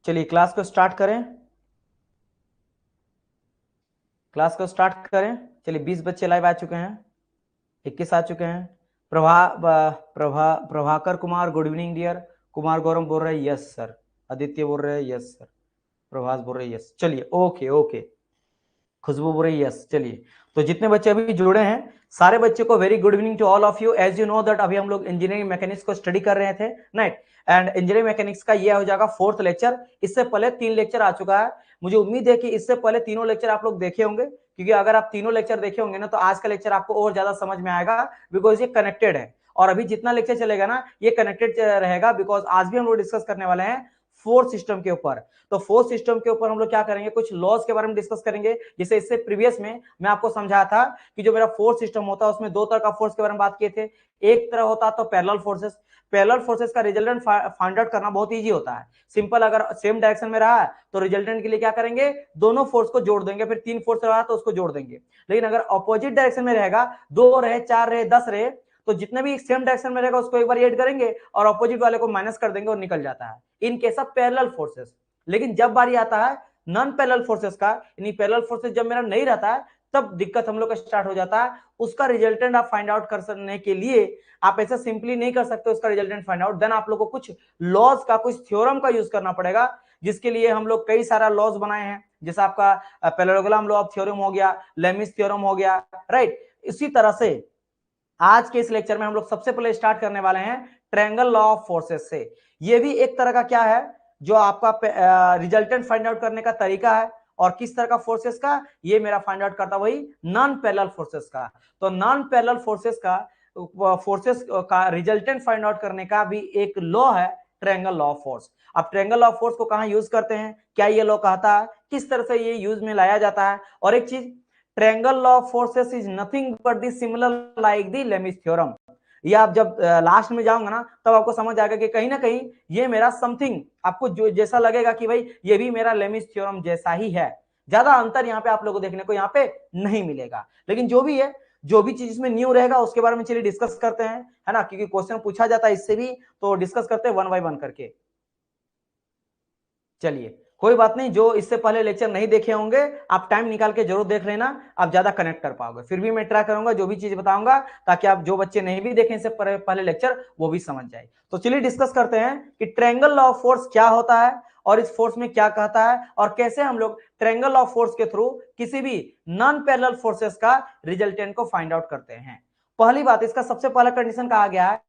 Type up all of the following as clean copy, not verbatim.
चलिए क्लास को स्टार्ट करें। क्लास को स्टार्ट करें। चलिए 20 बच्चे लाइव आ चुके हैं, 21 आ चुके हैं। Prabhakar Kumar, good evening dear. Kumar Gaurav बोल रहे हैं यस सर। आदित्य बोल रहे हैं यस सर। प्रभास बोल रहे हैं यस। चलिए ओके ओके। खुशबू बोल रही है यस। चलिए तो जितने बच्चे अभी जुड़े हैं सारे बच्चे को very good evening to all of you. As you know that अभी हम लोग इंजीनियरिंग मैकेनिक्स को स्टडी कर रहे थे नाइट, एंड इंजीनियरिंग मैकेनिक्स का ये हो जाएगा 4th लेक्चर। इससे पहले 3 लेक्चर आ चुका है। मुझे उम्मीद है कि इससे पहले तीनों लेक्चर आप लोग देखे होंगे, क्योंकि अगर आप तीनों लेक्चर देखे होंगे ना तो आज का लेक्चर आपको और ज्यादा समझ में आएगा, बिकॉज ये कनेक्टेड है। और अभी जितना लेक्चर चलेगा ना ये कनेक्टेड रहेगा, बिकॉज आज भी हम लोग डिस्कस करने वाले हैं फोर्थ सिस्टम के ऊपर। तो फोर्थ सिस्टम के ऊपर हम लोग क्या करेंगे, कुछ लॉज के बारे में डिस्कस करेंगे। जैसे इससे प्रीवियस में मैं आपको समझाया था कि जो मेरा फोर्थ सिस्टम होता है उसमें दो तरह का फोर्स के बारे में बात किए थे। एक तरह होता तो पैरेलल फोर्सेस। पैरेलल फोर्सेस का रिजल्टेंट फाइंड आउट करना बहुत इजी होता है। सिंपल, अगर सेम डायरेक्शन में रहा तो रिजल्टेंट के लिए क्या करेंगे, दोनों फोर्स को जोड़ देंगे, फिर 3 फोर्स रहा तो उसको जोड़ देंगे। लेकिन अगर अपोजिट डायरेक्शन में रहेगा, 2 रहे, 4 रहे, 10 रहे, तो जितने भी सेम डायरेक्शन में रहेगा उसको एक बार ऐड करेंगे और अपोजिट वाले को माइनस कर देंगे और निकल जाता है इन केस ऑफ पैरेलल फोर्सेस। लेकिन जब बारी आता है नॉन पैरेलल फोर्सेस का, यानी पैरेलल फोर्सेस जब मेरा नहीं रहता है तब दिक्कत हम लोग का स्टार्ट हो जाता है। उसका रिजल्टेंट आप फाइंड आउट करने के लिए आप ऐसा सिंपली नहीं कर सकते उसका रिजल्टेंट फाइंड आउट। देन आप लोग को कुछ लॉज का, कुछ थ्योरम का यूज करना पड़ेगा, जिसके लिए हम लोग कई सारा लॉज बनाए हैं। जैसे आपका पैरेललोग्राम लॉ ऑफ थ्योरम हो गया, लेमिस थ्योरम हो गया, राइट। इसी तरह से आज के इस लेक्चर में हम लोग सबसे पहले स्टार्ट करने वाले हैं ट्रायंगल लॉ ऑफ फोर्सेस से। ये भी एक तरह का क्या है, जो आपका रिजल्टेंट फाइंड आउट करने का तरीका है। और किस तरह का फोर्सेस का, ये मेरा फाइंड आउट करता वही नॉन पैरेलल फोर्सेस का। तो नॉन पैरेलल फोर्सेस का रिजल्टेंट फाइंड आउट करने का भी एक लॉ है, ट्रायंगल लॉ ऑफ फोर्स। अब ट्रायंगल लॉ ऑफ फोर्स को कहां यूज करते हैं, क्या ये लॉ कहता है, किस तरह से ये यूज में लाया जाता है। और एक चीज, triangle law of forces is nothing but the similar like the Lami's theorem. ये आप जब लास्ट में जाओगे ना तब आपको समझ आएगा कि कहीं ना कहीं ये मेरा समथिंग आपको जो जैसा लगेगा कि भाई ये भी मेरा लेमिस थ्योरम जैसा ही है। ज्यादा अंतर यहाँ पे आप लोगों को देखने को यहाँ पे नहीं मिलेगा। लेकिन जो भी है, जो भी चीज इसमें न्यू रहेगा उसके बारे में चलिए डिस्कस करते हैं, है ना, क्योंकि क्वेश्चन पूछा जाता है इससे भी, तो डिस्कस करते हैं 1 बाय 1 करके। चलिए कोई बात नहीं, जो इससे पहले लेक्चर नहीं देखे होंगे आप टाइम निकाल के जरूर देख लेना, आप ज्यादा कनेक्ट कर पाओगे। फिर भी मैं ट्राई करूंगा जो भी चीज बताऊंगा ताकि आप जो बच्चे नहीं भी देखें इससे पहले लेक्चर वो भी समझ जाए। तो चलिए डिस्कस करते हैं कि ट्रायंगल लॉ ऑफ फोर्स क्या होता है और इस फोर्स में क्या कहता है और कैसे हम लोग ट्रायंगल लॉ ऑफ फोर्स के थ्रू किसी भी नॉन पैरेलल फोर्सेस का रिजल्टेंट को फाइंड आउट करते हैं। पहली बात, इसका सबसे पहला कंडीशन कहा गया है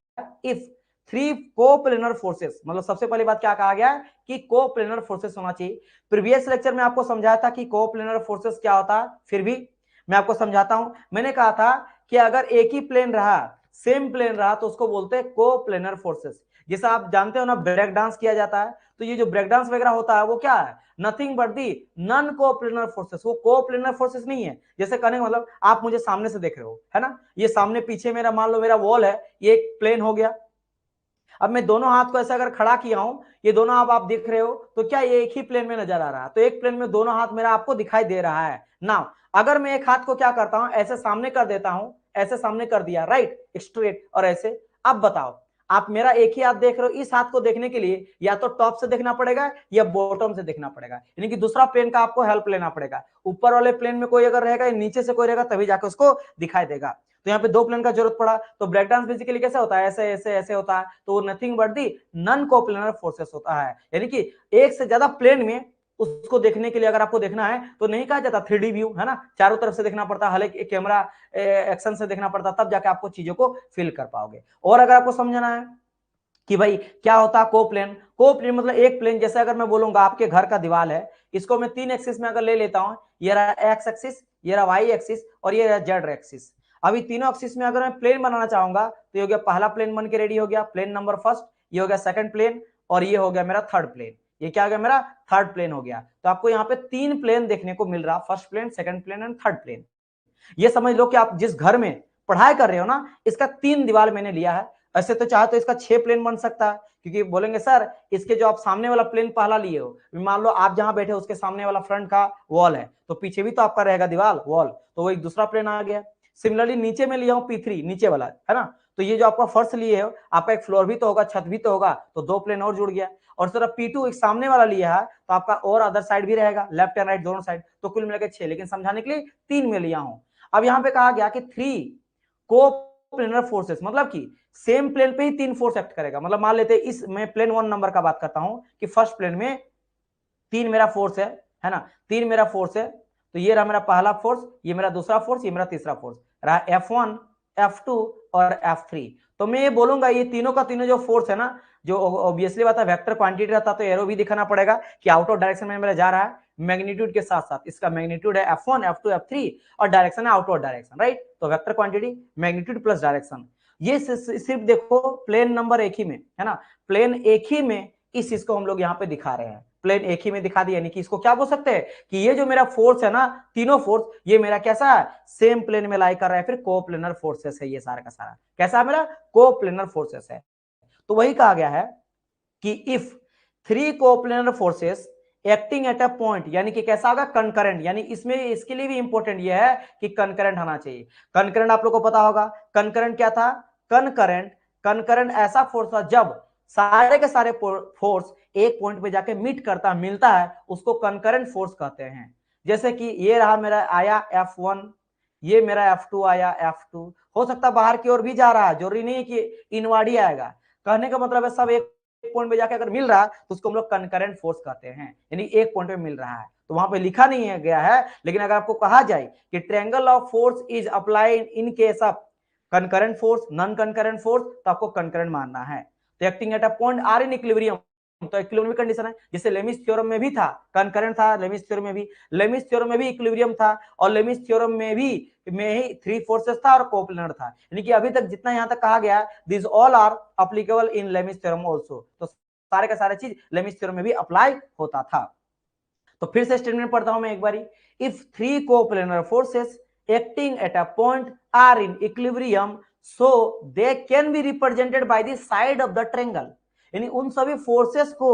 इफ 3 कोप्लेनर फोर्सेस, मतलब सबसे पहली बात क्या कहा गया है कि कोप्लेनर फोर्सेस होना चाहिए। प्रीवियस लेक्चर में आपको समझाया था कि कोप्लेनर फोर्सेस क्या होता है, फिर भी मैं आपको समझाता हूं। मैंने कहा था कि अगर एक ही प्लेन रहा, सेम प्लेन रहा, तो उसको बोलते हैं कोप्लेनर फोर्सेस। जैसा आप जानते हो ना ब्रेक डांस किया जाता है, तो ये जो ब्रेक डांस वगैरह होता है वो क्या है, nothing but the non coplanar forces. वो कोप्लेनर फोर्सेस नहीं है। जैसे कहने का मतलब, आप मुझे सामने से देख रहे हो, है ना, ये सामने पीछे मेरा मान लो मेरा वॉल है, ये एक प्लेन हो गया। अब मैं दोनों हाथ को ऐसा अगर खड़ा किया हूं, ये दोनों आप दिख रहे हो, तो क्या ये एक ही प्लेन में नजर आ रहा है, तो एक प्लेन में दोनों हाथ मेरा आपको दिखाई दे रहा है ना। अगर मैं एक हाथ को क्या करता हूं, ऐसे सामने कर देता हूं, ऐसे सामने कर दिया, राइट, स्ट्रेट और ऐसे। अब बताओ, आप मेरा एक ही हाथ देख रहे हो, इस हाथ को देखने के लिए या तो टॉप से देखना पड़ेगा या बॉटम से देखना पड़ेगा, यानी कि दूसरा प्लेन का आपको हेल्प लेना पड़ेगा। ऊपर वाले प्लेन में कोई अगर रहेगा, नीचे से कोई रहेगा, तभी जाकर उसको दिखाई देगा। तो यहाँ पे 2 प्लेन का जरूरत पड़ा, तो ब्रेक डांस बेसिकली कैसे होता है, ऐसे ऐसे ऐसे होता है, तो वो nothing but the non coplanar forces होता है। यानी कि एक से ज्यादा प्लेन में उसको देखने के लिए अगर आपको देखना है तो नहीं कहा जाता 3D व्यू, है ना, चारों तरफ से देखना पड़ता है, हालांकि कैमरा एक्शन से देखना पड़ता, तब जाके आपको चीजों को फील कर पाओगे। और अगर आपको समझना है कि भाई क्या होता है कोप्लेन, कोप्लेन मतलब एक प्लेन। जैसे अगर मैं बोलूंगा आपके घर का दीवार है, इसको मैं 3 एक्सिस में अगर ले लेता हूं, ये रहा एक्स एक्सिस, ये रहा वाई एक्सिस और ये रहा जेड एक्सिस। अभी तीनों एक्सिस में अगर मैं प्लेन बनाना चाहूंगा तो ये हो गया पहला प्लेन बन के रेडी हो गया, प्लेन नंबर फर्स्ट, ये हो गया सेकंड प्लेन और ये हो गया मेरा थर्ड प्लेन। ये क्या हो गया, मेरा थर्ड प्लेन हो गया। तो आपको यहाँ पे 3 प्लेन देखने को मिल रहा, first plane, second plane and third plane. ये समझ लो कि आप जिस घर में पढ़ाई कर रहे हो ना, इसका 3 दीवार मैंने लिया है। ऐसे तो चाहे तो इसका 6 प्लेन बन सकता है, क्योंकि बोलेंगे सर इसके जो आप सामने वाला प्लेन पहला लिए हो, मान लो आप जहां बैठे हो उसके सामने वाला फ्रंट का वॉल है, तो पीछे भी तो आपका रहेगा दीवार, वॉल, तो वो एक दूसरा प्लेन आ गया। सिमिलरली नीचे में लिया हूं P3, नीचे वाला है ना, तो ये जो आपका फर्श लिए है, आपका एक फ्लोर भी तो होगा, छत भी तो होगा, तो 2 प्लेन और जुड़ गया। और सिर्फ P2 एक सामने वाला लिया है, तो आपका और अदर साइड भी रहेगा, लेफ्ट एंड राइट दोनों साइड, तो कुल मिलाकर 6, लेकिन समझाने के लिए 3 में लिया हूं। अब यहाँ पे कहा गया कि 3 कोप्लेनर फोर्सेस, मतलब कि सेम प्लेन पे ही 3 फोर्स एक्ट करेगा। मतलब मान लेते हैं इस मैं प्लेन 1 नंबर का बात करता हूं कि फर्स्ट प्लेन में 3 मेरा फोर्स है ना, 3 मेरा फोर्स है, तो ये रहा मेरा पहला फोर्स, ये मेरा दूसरा फोर्स, ये मेरा तीसरा फोर्स रहा F1, F2 और F3। तो मैं ये बोलूंगा ये तीनों का तीनों जो फोर्स है ना, जो ऑब्वियसली बात है वेक्टर क्वांटिटी रहता तो एरो भी दिखाना पड़ेगा कि आउट ऑफ डायरेक्शन में मेरा जा रहा है मैग्नीट्यूड के साथ साथ, इसका मैग्नीट्यूड है F1, F2, F3 और डायरेक्शन है आउट ऑफ डायरेक्शन, राइट। तो vector quantity magnitude plus direction, ये सिर्फ देखो प्लेन नंबर एक ही में है ना, प्लेन एक ही में इस चीज को हम लोग यहाँ पे दिखा रहे हैं, प्लेन एक ही में दिखा दिया, यानी कि इसको क्या बोल सकते हैं कि ये जो मेरा फोर्स है ना, तीनों फोर्स ये मेरा कैसा है, सेम प्लेन में लाई कर रहा है, फिर कोप्लेनर फोर्सेस है ये सारा का सारा, कैसा है मेरा कोप्लेनर फोर्सेस है। तो वही कहा गया है कि if 3 coplanar forces acting at a point, यानी कि कैसा होगा कंकरेंट, यानी इसमें इसके लिए भी इंपॉर्टेंट ये है कि कंकरेंट होना चाहिए। कंकरेंट आप लोग को पता होगा, कंकरेंट क्या था, कंकरेंट ऐसा फोर्स था जब सारे के सारे फोर्स एक पॉइंट पे जाके मीट करता मिलता है, उसको कंकरेंट फोर्स कहते हैं। जैसे कि ये रहा मेरा आया F1, ये मेरा F2 आया, F2 हो सकता है बाहर की ओर भी जा रहा है, जरूरी नहीं है कि इनवर्ड ही आएगा। कहने का मतलब है सब एक पॉइंट पे जाके अगर मिल रहा है तो उसको हम लोग कंकरेंट फोर्स कहते हैं, यानी एक पॉइंट पे मिल रहा है। तो वहां पे लिखा नहीं है गया है, लेकिन अगर आपको कहा जाए कि triangle of force is applied in case of concurrent force, non concurrent force, तो आपको कंकरेंट मानना है। तो acting at a point are in equilibrium, तो इक्विलिब्रियम कंडीशन है, जैसे लेमिस थ्योरम में भी था कंकरेंट था, लेमिस थ्योरम में भी इक्विलिब्रियम था, और लेमिस थ्योरम में ही 3 फोर्सेस था और कोप्लेनर था, यानी कि अभी तक जितना यहां तक कहा गया this all are applicable in Lami's theorem also, तो सारे का सारे चीज लेमिस थ्योरम में भी अप्लाई होता था। तो फिर से स्टेटमेंट पढ़ता हूं मैं एक बारी, if 3 coplanar forces acting at a point are in equilibrium so they can be represented by the side of the triangle, यानी उन सभी फोर्सेस को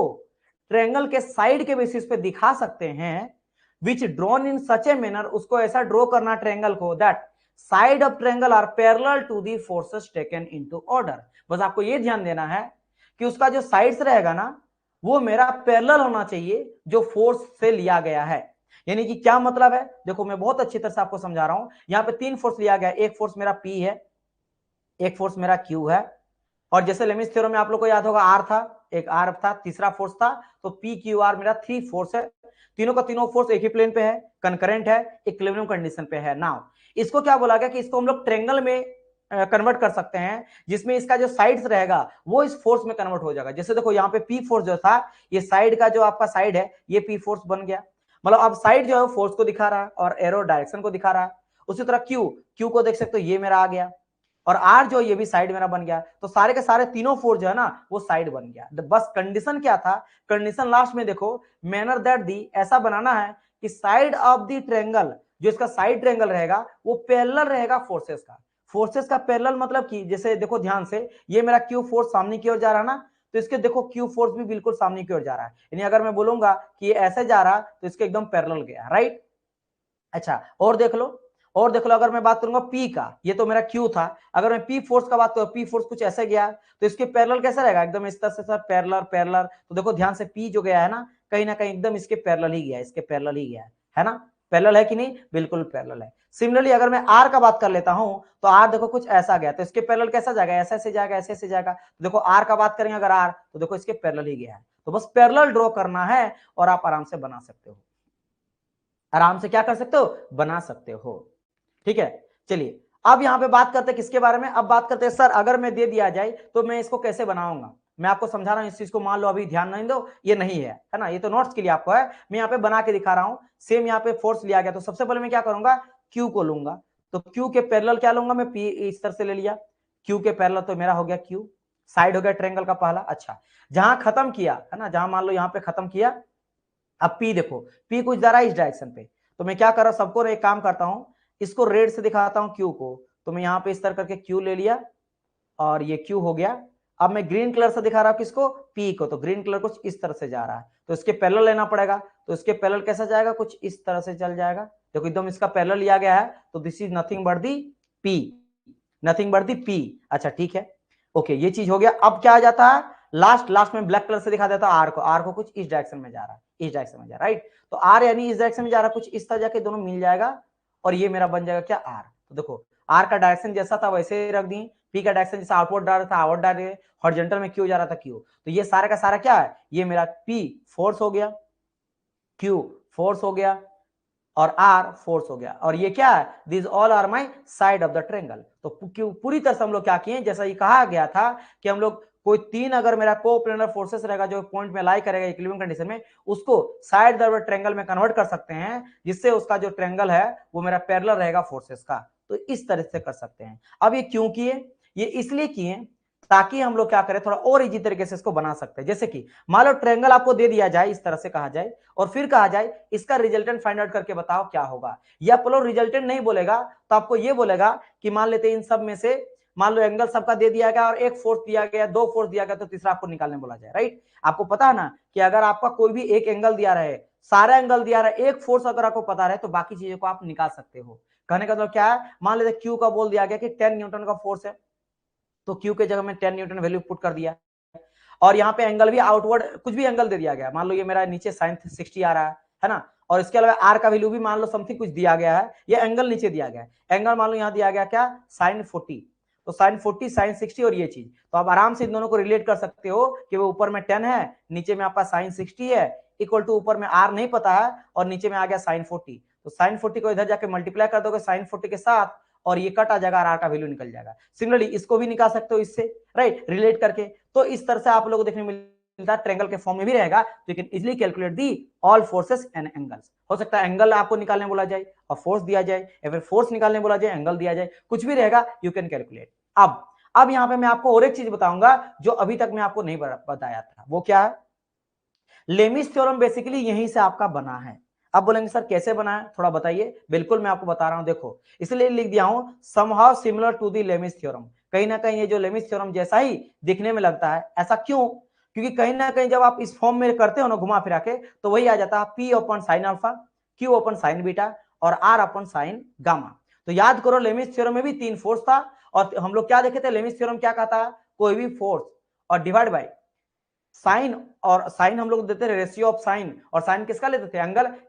ट्रायंगल के साइड के बेसिस पे दिखा सकते हैं, विच drawn in such a manner, उसको ऐसा ड्रॉ करना ट्रायंगल को that side of triangle are parallel to the forces taken into order. बस आपको ये ध्यान देना है कि उसका जो साइड्स रहेगा ना वो मेरा पैरेलल होना चाहिए जो फोर्स से लिया गया है। यानी कि क्या मतलब है, देखो मैं बहुत अच्छी तरह से आपको समझा रहा हूं, यहां पे 3 फोर्स लिया गया, एक फोर्स मेरा P है, एक फोर्स मेरा Q है, और जैसे लेमिस थ्योरम में आप लोग को याद होगा R था, एक R था, तीसरा फोर्स था, तो PQR मेरा 3 फोर्स है, तीनों का तीनों फोर्स एक ही प्लेन पे है, कंकरेंट है, इक्विलिब्रियम कंडीशन पे है। नाउ इसको क्या बोला गया कि इसको हम लोग ट्रायंगल में कन्वर्ट कर सकते हैं, जिसमें इसका जो साइड्स रहेगा वो इस फोर्स में कन्वर्ट हो जाएगा। जैसे देखो यहाँ पे P फोर्स जो था, ये साइड का जो आपका साइड है ये P फोर्स बन गया, मतलब अब साइड जो है फोर्स को दिखा रहा है और एरो डायरेक्शन को दिखा रहा है। उसी तरह Q को देख सकते हो, ये मेरा आ गया, और R जो ये भी साइड मेरा बन गया, तो सारे के सारे तीनों फोर्स जो है ना वो साइड बन गया। बस कंडीशन क्या था, कंडीशन लास्ट में देखो, मैनर दैट दी, ऐसा बनाना है कि साइड ऑफ द ट्रायंगल, जो इसका साइड ट्रायंगल रहेगा वो पैरेलल रहेगा फोर्सेस का। फोर्सेस का पैरेलल मतलब कि जैसे देखो ध्यान से, ये मेरा Q फोर्स सामने की ओर जा रहा है ना, तो इसके देखो Q फोर्स भी बिल्कुल सामने की ओर जा रहा है, यानी अगर मैं बोलूंगा कि ये ऐसे जा रहा तो इसके एकदम पैरेलल गया, राइट। अच्छा और देख लो, अगर मैं बात करूंगा P का, ये तो मेरा Q था, अगर मैं P फोर्स का बात करूं, P फोर्स कुछ ऐसे गया तो इसके पैरेलल कैसा रहेगा, एकदम इस तरह से सर पैरेलल। तो देखो ध्यान से P जो गया है ना कहीं एकदम इसके पैरेलल ही गया है, इसके पैरेलल ही गया है ना, पैरेलल है कि नहीं, बिल्कुल पैरेलल है। सिमिलरली अगर मैं R का बात कर लेता हूं तो R देखो कुछ ऐसा गया, तो इसके पैरेलल कैसा जाएगा, ऐसे जाएगा, ऐसे जाएगा। तो देखो R का बात करेंगे अगर R, तो देखो इसके पैरेलल ही गया है। तो बस पैरेलल ड्रॉ करना है और आप आराम से बना सकते हो, आराम से क्या कर सकते हो, बना सकते हो, ठीक है। चलिए अब यहां पे बात करते हैं किसके बारे में, अब बात करते हैं सर अगर मैं दे दिया जाए तो मैं इसको कैसे बनाऊंगा। मैं आपको समझा रहा हूं इस चीज को, मान लो अभी ध्यान नहीं दो, ये नहीं है ना, ये तो नोट्स के लिए आपको है, मैं यहाँ पे बना के दिखा रहा हूं। सेम यहाँ पे फोर्स लिया गया, तो सबसे पहले मैं क्या करूंगा, क्यू को लूंगा, तो क्यू के पैरेलल क्या लूंगा मैं, पी इस तरह से ले लिया, क्यू के पैरेलल तो मेरा हो गया क्यू, साइड हो गया ट्रायंगल का पहला। अच्छा जहां खत्म किया है ना, जहां मान लो यहाँ पे खत्म किया, अब पी देखो, पी कुछ जा रहा है इस डायरेक्शन पे, तो मैं क्या कर रहा हूं, सबको एक काम करता हूं, इसको रेड से दिखाता हूं क्यू को, तो मैं यहां पे इस तरह करके क्यू ले लिया और ये क्यू हो गया। अब मैं ग्रीन कलर से दिखा रहा हूं किसको, पी को, तो ग्रीन कलर कुछ इस तरह से जा रहा है, तो इसके पैरेलल लेना पड़ेगा, तो इसके पैरेलल कैसा जाएगा, कुछ इस तरह से चल जाएगा। देखो एकदम इसका पैरेलल लिया गया है, तो this is nothing but the P, nothing but the P. अच्छा ठीक है, ओके ये चीज हो गया। अब क्या आ जाता है, लास्ट में ब्लैक कलर से दिखा देता है आर को कुछ इस डायरेक्शन में जा रहा है, इस डायरेक्शन में जा रहा है, राइट। तो आर यानी इस डायरेक्शन में जा रहा है, कुछ इस तरह जाके दोनों मिल जाएगा और ये मेरा बन जाएगा क्या आर। तो देखो आर का डायरेक्शन जैसा था वैसे ही रख दी, पी का डायरेक्शन जैसा आउटवर्ड डाल रहा था आउटवर्ड डाल रहे, हॉरिजॉन्टल में क्यू जा रहा था क्यू। तो ये सारा का सारा क्या है, ये मेरा पी फोर्स हो गया, क्यू फोर्स हो गया और आर फोर्स हो गया। और ये क्या है, this all are my side of the triangle. तो पूरी तरह से हम लोग क्या किए, जैसा ये कहा गया था कि हम लोग कोई तीन अगर मेरा कोप्लेनर फोर्सेस रहेगा जो पॉइंट में लाई करेगा इक्विलिब्रियम कंडीशन में, उसको साइड ऑफ द ट्रेंगल में कन्वर्ट कर सकते हैं, जिससे उसका जो ट्रेंगल है वो मेरा पैरेलल रहेगा फोर्सेस का। तो इस तरह से कर सकते हैं। अब ये क्यों किए, ये इसलिए किए ताकि हम लोग क्या करें, थोड़ा और इजी तरीके से इसको बना सकते हैं। जैसे कि मान लो ट्रेंगल आपको दे दिया जाए, इस तरह से कहा जाए और फिर कहा जाए इसका रिजल्टेंट फाइंड आउट करके बताओ क्या होगा, या पलो रिजल्टेंट नहीं बोलेगा तो आपको ये बोलेगा कि मान लेते हैं इन सब में से मान लो एंगल सबका दे दिया गया और एक फोर्स दिया गया, दो फोर्स दिया गया, तो तीसरा आपको निकालने बोला जाए, राइट। आपको पता है ना कि अगर आपका कोई भी एक एंगल दिया रहे, सारा एंगल दिया रहे, एक फोर्स अगर आपको पता रहे तो बाकी चीजों को आप निकाल सकते हो। कहने का मतलब क्या है, मान लेते क्यू का बोल दिया गया कि 10 न्यूटन का फोर्स है, तो क्यू के जगह में 10 न्यूटन वैल्यू पुट कर दिया, और यहाँ पे एंगल भी आउटवर्ड कुछ भी एंगल दे दिया गया, मान लो ये मेरा नीचे sin 60 आ रहा है ना, और इसके अलावा आर का वैल्यू भी मान लो समथिंग कुछ दिया गया है, ये एंगल नीचे दिया गया है, एंगल मान लो यहाँ दिया गया क्या sin 40, तो sin 40 sin 60 और ये चीज, तो आप आराम से इन दोनों को रिलेट कर सकते हो कि वो ऊपर में 10 है, नीचे में आपका sin 60 है, इक्वल टू ऊपर में आर नहीं पता है और नीचे में आ गया sin 40, तो sin 40 को इधर जाके मल्टीप्लाई कर दोगे sin 40 के साथ और ये कट आ जाएगा, आर का वैल्यू निकल जाएगा। सिमिलरली इसको भी निकाल सकते हो इससे, राइट, रिलेट करके। तो इस तरह से आप लोगों को देखने मिलता है, ट्रायंगल के फॉर्म में भी रहेगा, तो you can easily calculate the all forces and angles. हो सकता है एंगल आपको निकालने बोला जाए और फोर्स दिया जाए, या फिर फोर्स निकालने बोला जाए एंगल दिया जाए, कुछ भी रहेगा यू कैन कैलकुलेट। अब यहाँ पे मैं आपको और एक चीज बताऊंगा जो अभी तक मैं आपको नहीं बताया था, वो क्या है, लेमिस थ्योरम बेसिकली यहीं से आपका बना है। अब बोलेंगे सर कैसे बना है, थोड़ा बताइए। बिल्कुल मैं आपको बता रहा हूं, देखो इसलिए लिख दिया हूं somehow similar to the Lami's theorem. कहीं ना कहीं ये जो लेमिस थ्योरम जैसा ही दिखने में लगता है, ऐसा क्यों, क्योंकि कहीं ना कहीं जब आप इस फॉर्म में करते हो ना घुमा फिरा के, तो वही आ जाता है पी अपन साइन अल्फा, क्यू अपन साइन बीटा और आर अपन साइन गामा। तो याद करो लेमिस थ्योरम में भी तीन फोर्स था, और हम लोग क्या देखे थे, लेमिस थ्योरम क्या कहता है, कोई भी फोर्स और डिवाइड बाई साइन, और साइन हम लोग देते थे रेशियो ऑफ साइन, और साइन किसका लेते थे,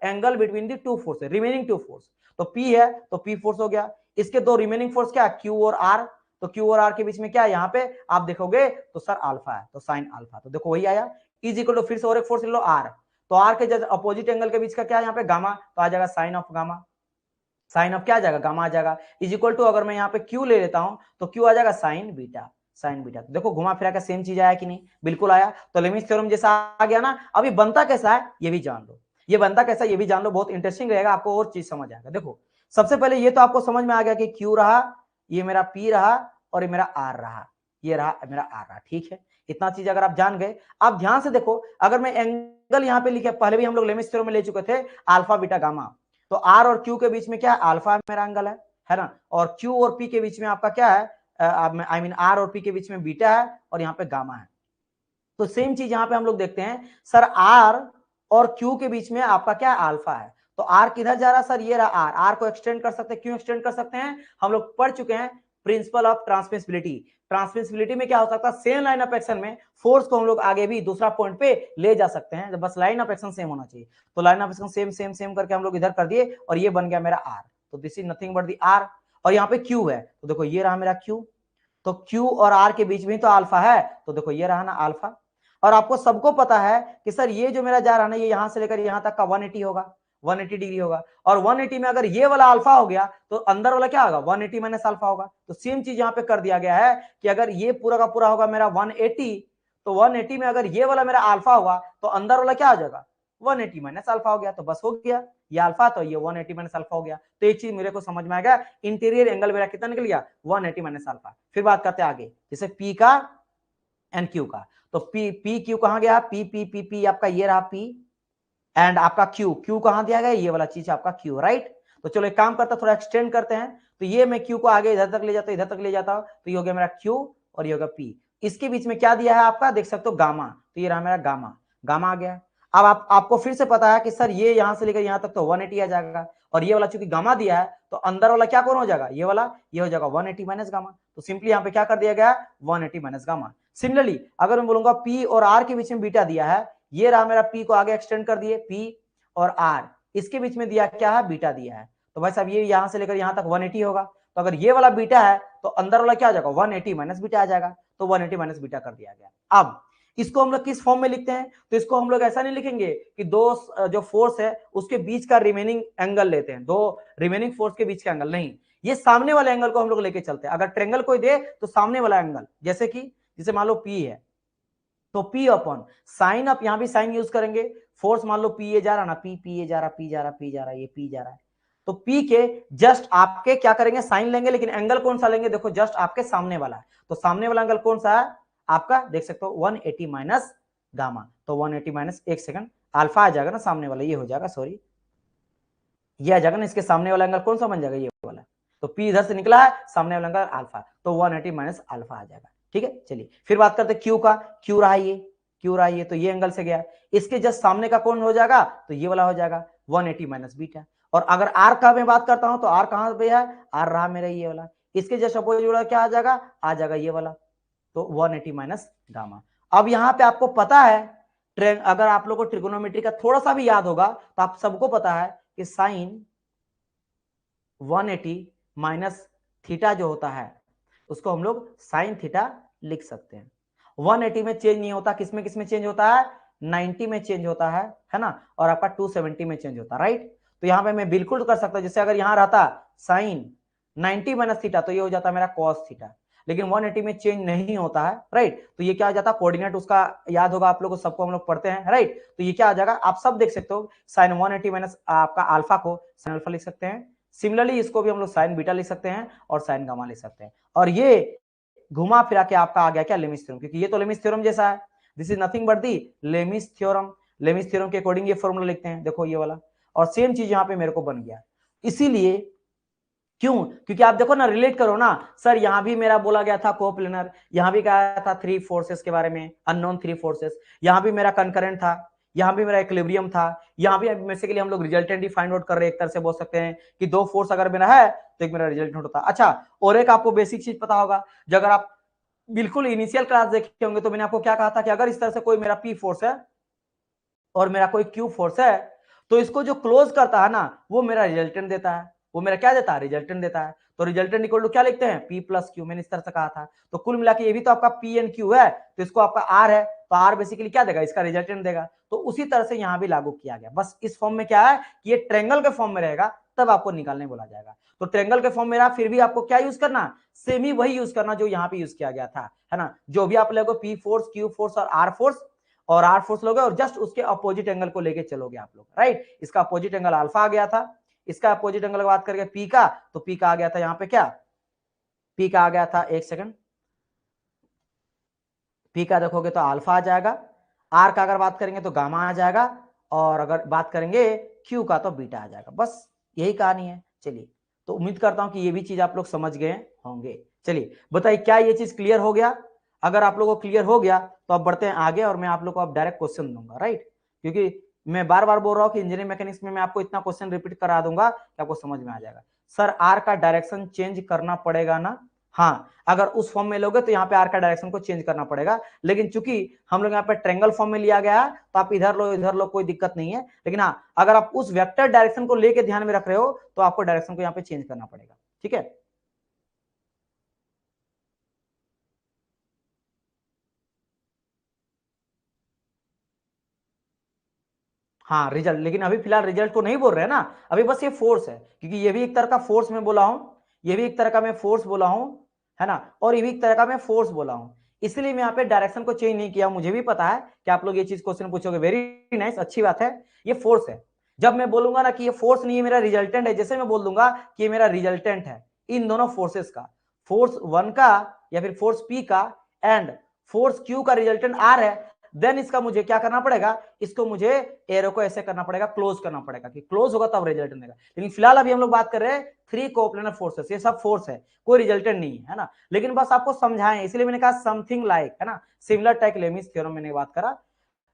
angle between the two force, remaining two force. तो पी है तो पी फोर्स हो गया, इसके दो रिमेनिंग फोर्स क्या, क्यू और आर, तो क्यू और आर के बीच में क्या है, यहाँ पे आप देखोगे तो सर अल्फा है, तो साइन अल्फा, तो देखो वही आया, इज इक्वल टू फिर से और एक फोर्स ले लो आर, तो आर के जैसे अपोजिट एंगल के बीच का क्या है यहाँ पे गामा, तो आ जाएगा sine of gamma, sine of क्या आ जाएगा, गामा आ जाएगा, इज इक्वल टू अगर मैं यहाँ पे क्यू ले लेता हूं तो क्यू आ जाएगा साइन बीटा, साइन बीटा। तो देखो घुमा फिरा का सेम चीज आया कि नहीं, बिल्कुल आया। तो लेमिस थ्योरम जैसा आ गया ना। अभी बनता कैसा है ये भी जान लो, ये बनता कैसा ये भी जान लो, बहुत इंटरेस्टिंग रहेगा, आपको और चीज समझ आएगा। देखो सबसे पहले ये तो आपको समझ में आ गया कि क्यू रहा, ये मेरा पी रहा और ये मेरा आर रहा, ये रहा मेरा आर रहा, ठीक है। इतना चीज अगर आप जान गए, आप ध्यान से देखो, अगर मैं एंगल यहाँ पे लिखे, पहले भी हम लोग लेमिस थ्योरम में ले चुके थे अल्फा बीटा गामा, तो आर और क्यू के बीच में क्या है, अल्फा मेरा एंगल है ना, और क्यू और पी के बीच में आपका क्या है, आई मीन आर और पी के बीच में बीटा है और यहाँ पे गामा है। तो सेम चीज यहाँ पे हम लोग देखते हैं, सर आर और क्यू के बीच में आपका क्या है, अल्फा है, तो आर किधर जा रहा है, सर ये रहा आर, आर को एक्सटेंड कर सकते हैं, क्यों एक्सटेंड कर सकते हैं, हम लोग पढ़ चुके हैं प्रिंसिपल ऑफ ट्रांसमिसिबिलिटी। ट्रांसमिसिबिलिटी में क्या हो सकता है, सेम लाइन ऑफ एक्शन में फोर्स को हम लोग आगे भी दूसरा पॉइंट पे ले जा सकते हैं, बस लाइन ऑफ एक्शन सेम होना चाहिए। तो line of action same same same करके हम लोग इधर कर दिए और ये बन गया मेरा आर, तो this is nothing but the R, और यहाँ पे क्यू है, तो देखो ये रहा मेरा क्यू, तो क्यू और आर के बीच में तो अल्फा है, तो देखो ये रहा ना अल्फा। और आपको सबको पता है कि सर ये जो मेरा जा रहा है ना, ये यहां से लेकर यहां तक का 180 होगा, 180 डिग्री होगा, और 180 में अगर ये वाला अल्फा हो गया तो अंदर वाला क्या होगा, 180 माइनस अल्फा होगा। तो सेम चीज यहाँ पे कर दिया गया है कि अगर ये पूरा का पूरा होगा मेरा 180, तो 180 में अगर ये वाला मेरा अल्फा होगा तो अंदर वाला क्या हो जाएगा, 180 माइनस अल्फा हो गया, तो बस हो गया, ये अल्फा तो ये 180 माइनस अल्फा हो गया। तो एक चीज मेरे को समझ में आ गया, इंटीरियर एंगल मेरा कितना निकल गया, 180 माइनस अल्फा। फिर बात करते हैं आगे, जैसे पी का एंड क्यू का, तो पी क्यू कहां गया, पी पी पी पी आपका ये रहा पी, एंड आपका क्यू क्यू कहां दिया गया, ये वाला चीज आपका क्यू, राइट। तो चलो एक काम करता, थोड़ा एक्सटेंड करते हैं, तो ये मैं क्यू को आगे इधर तक ले जाता हूं, इधर तक ले जाता हूं, तो ये हो गया मेरा क्यू और ये होगा पी। इसके बीच में क्या दिया है आपका, देख सकते हो गामा, तो ये रहा मेरा गामा, गामा आ गया। अब आपको फिर से पता है कि सर ये यहां से लेकर यहां तक तो 180 आ जाएगा, और ये वाला चूंकि गामा दिया है तो अंदर वाला क्या कौन हो जाएगा, ये वाला, ये हो जाएगा 180 माइनस गामा। तो सिंपली यहाँ पे क्या कर दिया गया, 180 माइनस गामा। सिमिलरली अगर मैं बोलूंगा पी और आर के बीच में बीटा दिया है, ये रहा मेरा पी को आगे एक्सटेंड कर दिए, पी और आर, इसके बीच में दिया क्या है, बीटा दिया है। तो भाई साहब ये यहां से लेकर यहां तक 180 होगा, तो अगर ये वाला बीटा है तो अंदर वाला क्या आ जाएगा, 180 माइनस बीटा आ जाएगा। तो 180 माइनस बीटा कर दिया गया। अब इसको हम लोग किस फॉर्म में लिखते हैं, तो इसको हम लोग ऐसा नहीं लिखेंगे कि दो जो फोर्स है उसके बीच का रिमेनिंग एंगल लेते हैं, दो रिमेनिंग फोर्स के बीच का एंगल नहीं, ये सामने वाले एंगल को हम लोग लेके चलते हैं। अगर ट्रेंगल कोई दे तो सामने वाला एंगल, जैसे मान लो पी है तो पी अपॉन साइन, आप यहां भी साइन यूज करेंगे, फोर्स मान लो पी ए जा रहा ना, पी ए जा रहा, पी जा रहा, पी जा रहा, ये पी जा रहा है, तो पी के जस्ट आपके क्या करेंगे, साइन लेंगे, लेकिन एंगल कौन सा लेंगे, देखो जस्ट आपके सामने वाला है, तो सामने वाला एंगल कौन सा है आपका, देख सकते हो 180 माइनस गामा। तो 180 माइनस, एक सेकंड, अल्फा आ जाएगा ना सामने वाला, ये हो जाएगा, सॉरी ये आ जाएगा ना, इसके सामने वाला एंगल कौन सा बन जाएगा, ये वाला। तो पी इधर से निकला है, सामने वाला एंगल अल्फा, तो 180 माइनस अल्फा आ जाएगा। ठीक है, चलिए फिर बात करते हैं क्यू का, क्यू रहा ये, क्यू रहा ये, तो ये एंगल से गया, इसके जस्ट सामने का कौन हो जाएगा, तो ये वाला हो जाएगा 180 माइनस बीटा। और अगर आर का मैं बात करता हूं तो आर कहां पे है, आर रहा मेरा ये वाला, इसके जस्ट अपोजिट वाला क्या आ जाएगा ये वाला, तो 180 माइनस गामा। अब यहां पे आपको पता है, अगर आप लोग को ट्रिगोनोमेट्री का थोड़ा सा भी याद होगा तो आप सबको पता है कि साइन 180 माइनस थीटा जो होता है उसको हम लोग साइन थीटा लिख सकते हैं। 180 में चेंज नहीं होता, किसमें चेंज होता है, 90 में चेंज होता है ना, और आपका 270 में चेंज होता है, राइट। तो यहां पे मैं बिल्कुल कर सकता हूं, जैसे अगर यहां रहता साइन 90 माइनस थीटा तो ये हो जाता मेरा कॉस थीटा, लेकिन 180 में चेंज नहीं होता है, राइट। तो ये क्या आ जाता, कोऑर्डिनेट उसका याद होगा आप लोगों को, सबको हम लोग पढ़ते हैं, राइट। तो ये क्या आ जाएगा, आप सब देख सकते हो, साइन 180 माइनस आपका अल्फा को साइन अल्फा लिख सकते हैं। सिमिलरली इसको भी हम लोग साइन बीटा लिख सकते हैं और साइन गामा लिख सकते हैं। और ये घुमा फिरा के आपका आ गया क्या, लेमिस थ्योरम, क्योंकि ये तो लेमिस थ्योरम जैसा है, this is nothing but the Lami's theorem. Lami's theorem के अकॉर्डिंग ये फॉर्मूला लिखते हैं, देखो ये वाला, और सेम चीज यहाँ पे मेरे को बन गया। इसीलिए क्यों, क्योंकि आप देखो ना, रिलेट करो ना, सर यहां भी मेरा बोला गया था कोप्लेनर, यहां भी कहा था थ्री फोर्सेस के बारे में, अननोन थ्री फोर्सेस, यहां भी मेरा कंकरेंट था, यहां भी मेरा इक्विलिब्रियम था, यहां भी बेसिकली हम लोग रिजल्टेंट ही फाइंड आउट कर रहे हैं, एक तरह से बोल सकते हैं कि दो फोर्स अगर मेरा है तो एक मेरा रिजल्टेंट होता है। अच्छा, और एक आपको बेसिक चीज पता होगा, जो अगर आप बिल्कुल इनिशियल क्लास देखे होंगे तो मैंने आपको क्या कहा था कि अगर इस तरह से कोई मेरा पी फोर्स है और मेरा कोई क्यू फोर्स है, तो इसको जो क्लोज करता है ना वो मेरा रिजल्टेंट देता है, वो मेरा क्या देता है, रिजल्टेंट देता है। तो रिजल्टेंट इक्वल टू क्या लिखते हैं, पी प्लस क्यू, मैंने इस तरह से कहा था। तो कुल मिला के ये भी तो आपका पी एन क्यू है, तो इसको आपका आर है, तो आर बेसिकली क्या देगा, इसका रिजल्टेंट देगा। तो उसी तरह से यहां भी लागू किया गया, बस इस फॉर्म में क्या है कि ये ट्रेंगल के फॉर्म में रहेगा, तब आपको निकालने बोला जाएगा। तो ट्रेंगल के फॉर्म में रहा, फिर भी आपको क्या यूज करना, सेम ही वही यूज करना जो यहाँ पे यूज किया गया था, है ना। जो भी आप लोगों को पी फोर्स, क्यू फोर्स और आर फोर्स लोगे और जस्ट उसके अपोजिट एंगल को लेके चलोगे आप लोग, राइट। इसका अपोजिट एंगल अल्फा आ गया था, इसका अपोजिट एंगल बात करके पी का, तो पी का आ गया था यहाँ पे क्या, पी का आ गया था, एक सेकंड, पी का देखोगे तो अल्फा आ जाएगा, आर का अगर बात करेंगे तो गामा आ जाएगा, और अगर बात करेंगे क्यू का तो बीटा आ जाएगा, बस यही कहानी है। चलिए, तो उम्मीद करता हूं कि ये भी चीज आप लोग समझ गए होंगे। चलिए बताइए, क्या ये चीज क्लियर हो गया, अगर आप लोगों को क्लियर हो गया तो अब बढ़ते हैं आगे, और मैं आप लोग को अब डायरेक्ट क्वेश्चन दूंगा, राइट। क्योंकि मैं बार बार बोल रहा हूँ कि इंजीनियरिंग मैकेनिक्स में मैं आपको इतना क्वेश्चन रिपीट करा दूंगा कि आपको समझ में आ जाएगा। सर आर का डायरेक्शन चेंज करना पड़ेगा ना, हाँ, अगर उस फॉर्म में लोगे तो यहाँ पे आर का डायरेक्शन को चेंज करना पड़ेगा, लेकिन चूंकि हम लोग यहाँ पे ट्रेंगल फॉर्म में लिया गया है तो आप इधर लो कोई दिक्कत नहीं है, लेकिन हाँ अगर आप उस वेक्टर डायरेक्शन को लेके ध्यान में रख रहे हो तो आपको डायरेक्शन को यहाँ पे चेंज करना पड़ेगा, ठीक है। हाँ रिजल्ट, लेकिन अभी फिलहाल रिजल्ट को नहीं बोल रहे हैं ना, अभी बस ये फोर्स है, क्योंकि ये भी एक तरह का फोर्स में बोला हूं, ये भी एक तरह का मैं फोर्स बोला हूं, है ना, और ये भी एक तरह का मैं फोर्स बोला हूं, इसलिए मैं यहाँ पे डायरेक्शन को चेंज नहीं किया। मुझे भी पता है कि आप लोग ये चीज क्वेश्चन पूछोगे, वेरी नाइस, अच्छी बात है, ये फोर्स है। जब मैं बोलूंगा ना कि ये फोर्स नहीं है मेरा रिजल्टेंट है, जैसे मैं बोल दूंगा कि ये मेरा रिजल्टेंट है इन दोनों फोर्सेस का, फोर्स वन का या फिर फोर्स पी का एंड फोर्स क्यू का रिजल्टेंट आर है, देन इसका मुझे क्या करना पड़ेगा, इसको मुझे एरो को ऐसे करना पड़ेगा, क्लोज करना पड़ेगा, कि क्लोज होगा तब रिजल्टेंट देगा। लेकिन फिलहाल अभी हम लोग बात कर रहे हैं थ्री कोप्लेनर फोर्सेस, ये सब फोर्स है, कोई रिजल्टेंट नहीं है ना, लेकिन बस आपको समझाएं, इसलिए मैंने कहा समथिंग लाइक, है ना, सिमिलर टाइप लेमिस थ्योरम मैंने बात करा।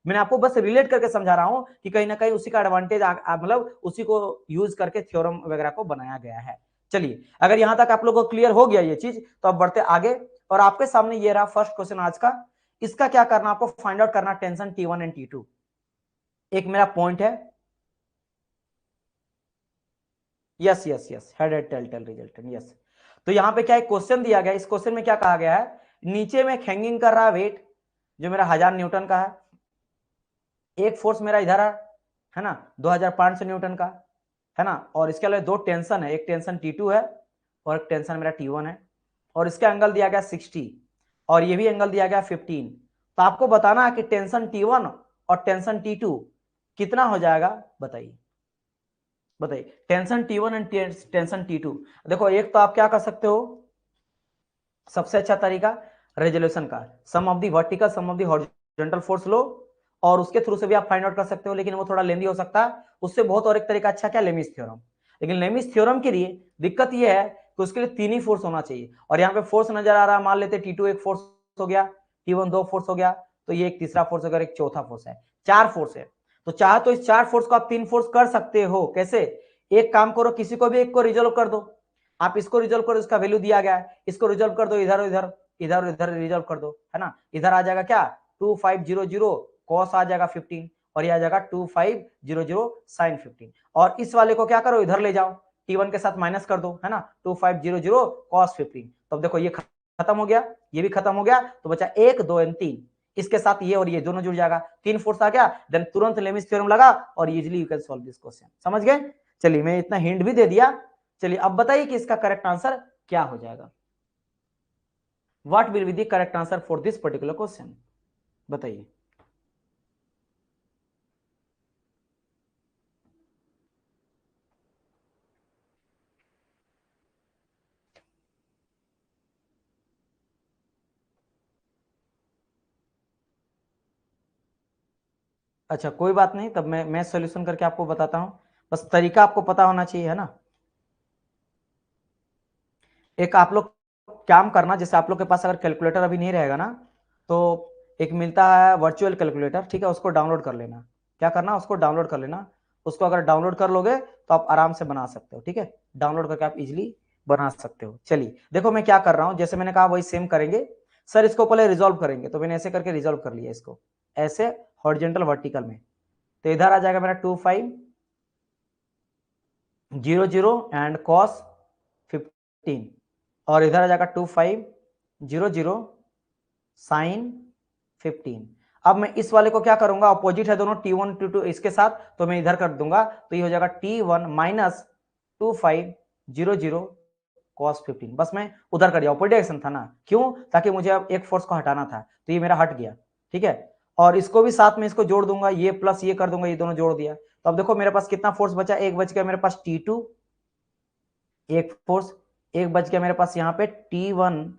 मैंने आपको बस रिलेट करके समझा रहा हूं कि कहीं ना कहीं उसी का एडवांटेज मतलब उसी को यूज करके थ्योरम वगैरह को बनाया गया है। चलिए, अगर यहां तक आप लोगों को क्लियर हो गया ये चीज, तो अब बढ़ते आगे। और आपके सामने ये रहा फर्स्ट क्वेश्चन आज का। इसका क्या करना, आपको फाइंड आउट करना टेंशन T1 एंड T2। एक मेरा पॉइंट है, yes yes yes, head head tail tail resultant, yes. तो यहां पे क्या एक क्वेश्चन दिया गया, इस क्वेश्चन में क्या कहा गया है, नीचे में हैंगिंग कर रहा है वेट जो मेरा 1000 न्यूटन का है, एक फोर्स मेरा इधर है ना 2500 न्यूटन का, है ना, और इसके अलावा दो टेंशन है, एक टेंशन T2 है और एक टेंशन मेरा T1 है, और इसका एंगल दिया गया 60 और ये भी एंगल दिया गया 15। तो आपको बताना है कि टेंशन T1 और टेंशन T2 कितना हो जाएगा, बताइए बताइए। Tension T1 and tension T2, देखो एक तो आप क्या कर सकते हो, सबसे अच्छा तरीका रेजोल्यूशन का, sum of the vertical sum of the horizontal force लो, और उसके थ्रू से भी आप फाइंड आउट कर सकते हो, लेकिन वो थोड़ा लेंदी हो सकता है। उससे बहुत और एक तरीका अच्छा क्या, लेमिस थ्योरम। लेकिन लेमिस थ्योरम के लिए दिक्कत ये है कि उसके लिए तीन ही फोर्स होना चाहिए, और यहाँ पे फोर्स नजर आ रहा है, मान लेते T2 एक फोर्स हो गया, T1 दो फोर्स हो गया, तो ये एक तीसरा फोर्स अगर एक चौथा फोर्स है, चार फोर्स है। तो चाहे तो इस चार फोर्स को आप तीन फोर्स कर सकते हो, कैसे, एक काम करो, किसी को भी एक को रिजोल्व कर दो, आप इसको रिजोल्व करो, इसका वैल्यू दिया गया है, इसको रिजोल्व कर दो, इधर इधर इधर इधर रिजोल्व कर दो, है ना, इधर आ जाएगा क्या 2500 कॉस आ जाएगा 15, और ये आ जाएगा 2500 साइन 15, और इस वाले को क्या करो, इधर ले जाओ, T1 के साथ माइनस कर दो, है ना, 2500 कॉस 15। तो अब देखो ये खत्म हो गया, ये भी खत्म हो गया, तो बचा 1 2 और 3, इसके साथ ये और ये दोनों जुड़ जाएगा, तीन फोर्स आ गया, देन तुरंत लेमिस थ्योरम लगा और easily you can solve this question. समझ गए? चलिए, मैं इतना हिंट भी दे दिया। चलिए अब बताइए कि इसका करेक्ट आंसर क्या हो जाएगा, what will be the correct answer for this particular question, बताइए। अच्छा कोई बात नहीं, तब मैं सॉल्यूशन करके आपको बताता हूं, बस तरीका आपको पता होना चाहिए, है ना। एक आप लोग काम करना, जैसे आप लोग के पास अगर कैलकुलेटर अभी नहीं रहेगा ना, तो एक मिलता है वर्चुअल कैलकुलेटर, ठीक है, उसको डाउनलोड कर लेना। क्या करना, उसको डाउनलोड कर लेना। उसको अगर डाउनलोड कर लोगे तो आप आराम से बना सकते हो, ठीक है, डाउनलोड करके आप इजिली बना सकते हो। चलिए देखो मैं क्या कर रहा हूं, जैसे मैंने कहा वही सेम करेंगे। सर इसको पहले रिजोल्व करेंगे, तो मैंने ऐसे करके रिजोल्व कर लिया इसको, ऐसे हॉरिजॉन्टल वर्टिकल में। तो इधर आ जाएगा मेरा 2500 एंड कॉस 15, और इधर आ जाएगा 2500 साइन 15। अब मैं इस वाले को क्या करूंगा, अपोजिट है दोनों T1 T2 इसके साथ, तो मैं इधर कर दूंगा, तो ये हो जाएगा T1 माइनस 2500 कॉस 15। बस मैं उधर कर दिया, अपोजिट डायरेक्शन था ना, क्यों, ताकि मुझे अब एक फोर्स को हटाना था, तो ये मेरा हट गया, ठीक है। और इसको भी साथ में इसको जोड़ दूंगा, ये प्लस ये कर दूंगा, ये दोनों जोड़ दिया, तो अब देखो मेरे पास कितना फोर्स बचा, एक बच गया मेरे पास T2, एक फोर्स, एक बच गया मेरे पास यहाँ पे T1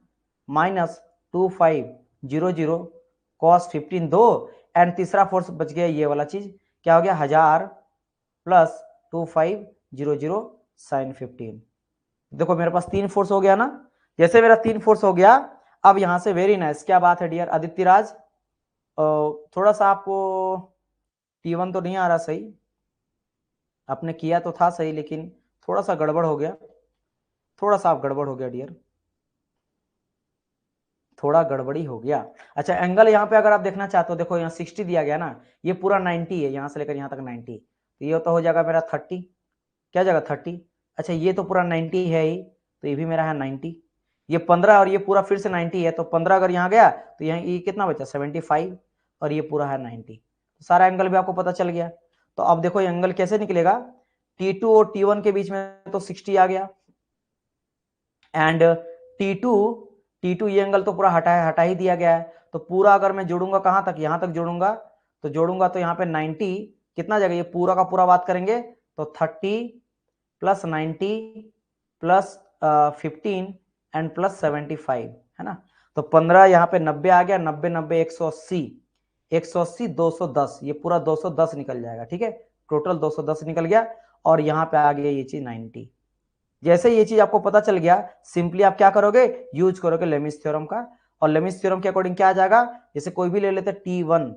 माइनस 2500 कॉस 15 दो, एंड तीसरा फोर्स बच गया ये वाला चीज, क्या हो गया 1000 प्लस 2500 साइन 15। देखो मेरे पास तीन फोर्स हो गया ना, जैसे मेरा तीन फोर्स हो गया, अब यहां से वेरी नाइस, क्या बात है डियर आदित्य राज, थोड़ा सा आपको T1 तो नहीं आ रहा सही, आपने किया तो था सही, लेकिन थोड़ा सा गड़बड़ हो गया, थोड़ा सा आप गड़बड़ हो गया डियर, थोड़ा गड़बड़ी हो गया। अच्छा एंगल यहाँ पे अगर आप देखना चाहते हो, देखो यहाँ 60 दिया गया ना, ये पूरा 90 है, यहाँ से लेकर यहाँ तक 90, तो ये तो हो जाएगा मेरा 30, क्या जाएगा 30। अच्छा ये तो पूरा 90 है ही, तो ये भी मेरा है 90, ये 15 और ये पूरा फिर से 90 है, तो 15 अगर यहाँ गया तो यहाँ ये कितना बचा 75, और ये पूरा है 90, तो सारा एंगल भी आपको पता चल गया। तो अब देखो एंगल कैसे निकलेगा, T2 और T1 के बीच में तो 60 आ गया, एंड T2 T2 ये एंगल तो पूरा हटा ही दिया गया है, तो पूरा अगर मैं जोड़ूंगा कहां तक, यहां तक जोड़ूंगा, तो जोड़ूंगा तो यहाँ पे 90 कितना जाएगा, ये पूरा का पूरा बात करेंगे तो 30 प्लस 90 प्लस 15 एंड प्लस 75, है ना, तो 15 यहाँ पे 90 आ गया, 90 90 180, 180 210, ये पूरा 210 निकल जाएगा, ठीक है, टोटल 210 निकल गया, और यहाँ पे आ गया ये चीज 90। जैसे ये चीज आपको पता चल गया, सिंपली आप क्या करोगे, यूज करोगे लेमिस थ्योरम का, और लेमिस थ्योरम के अकॉर्डिंग क्या आ जाएगा, जैसे कोई भी ले लेते T1,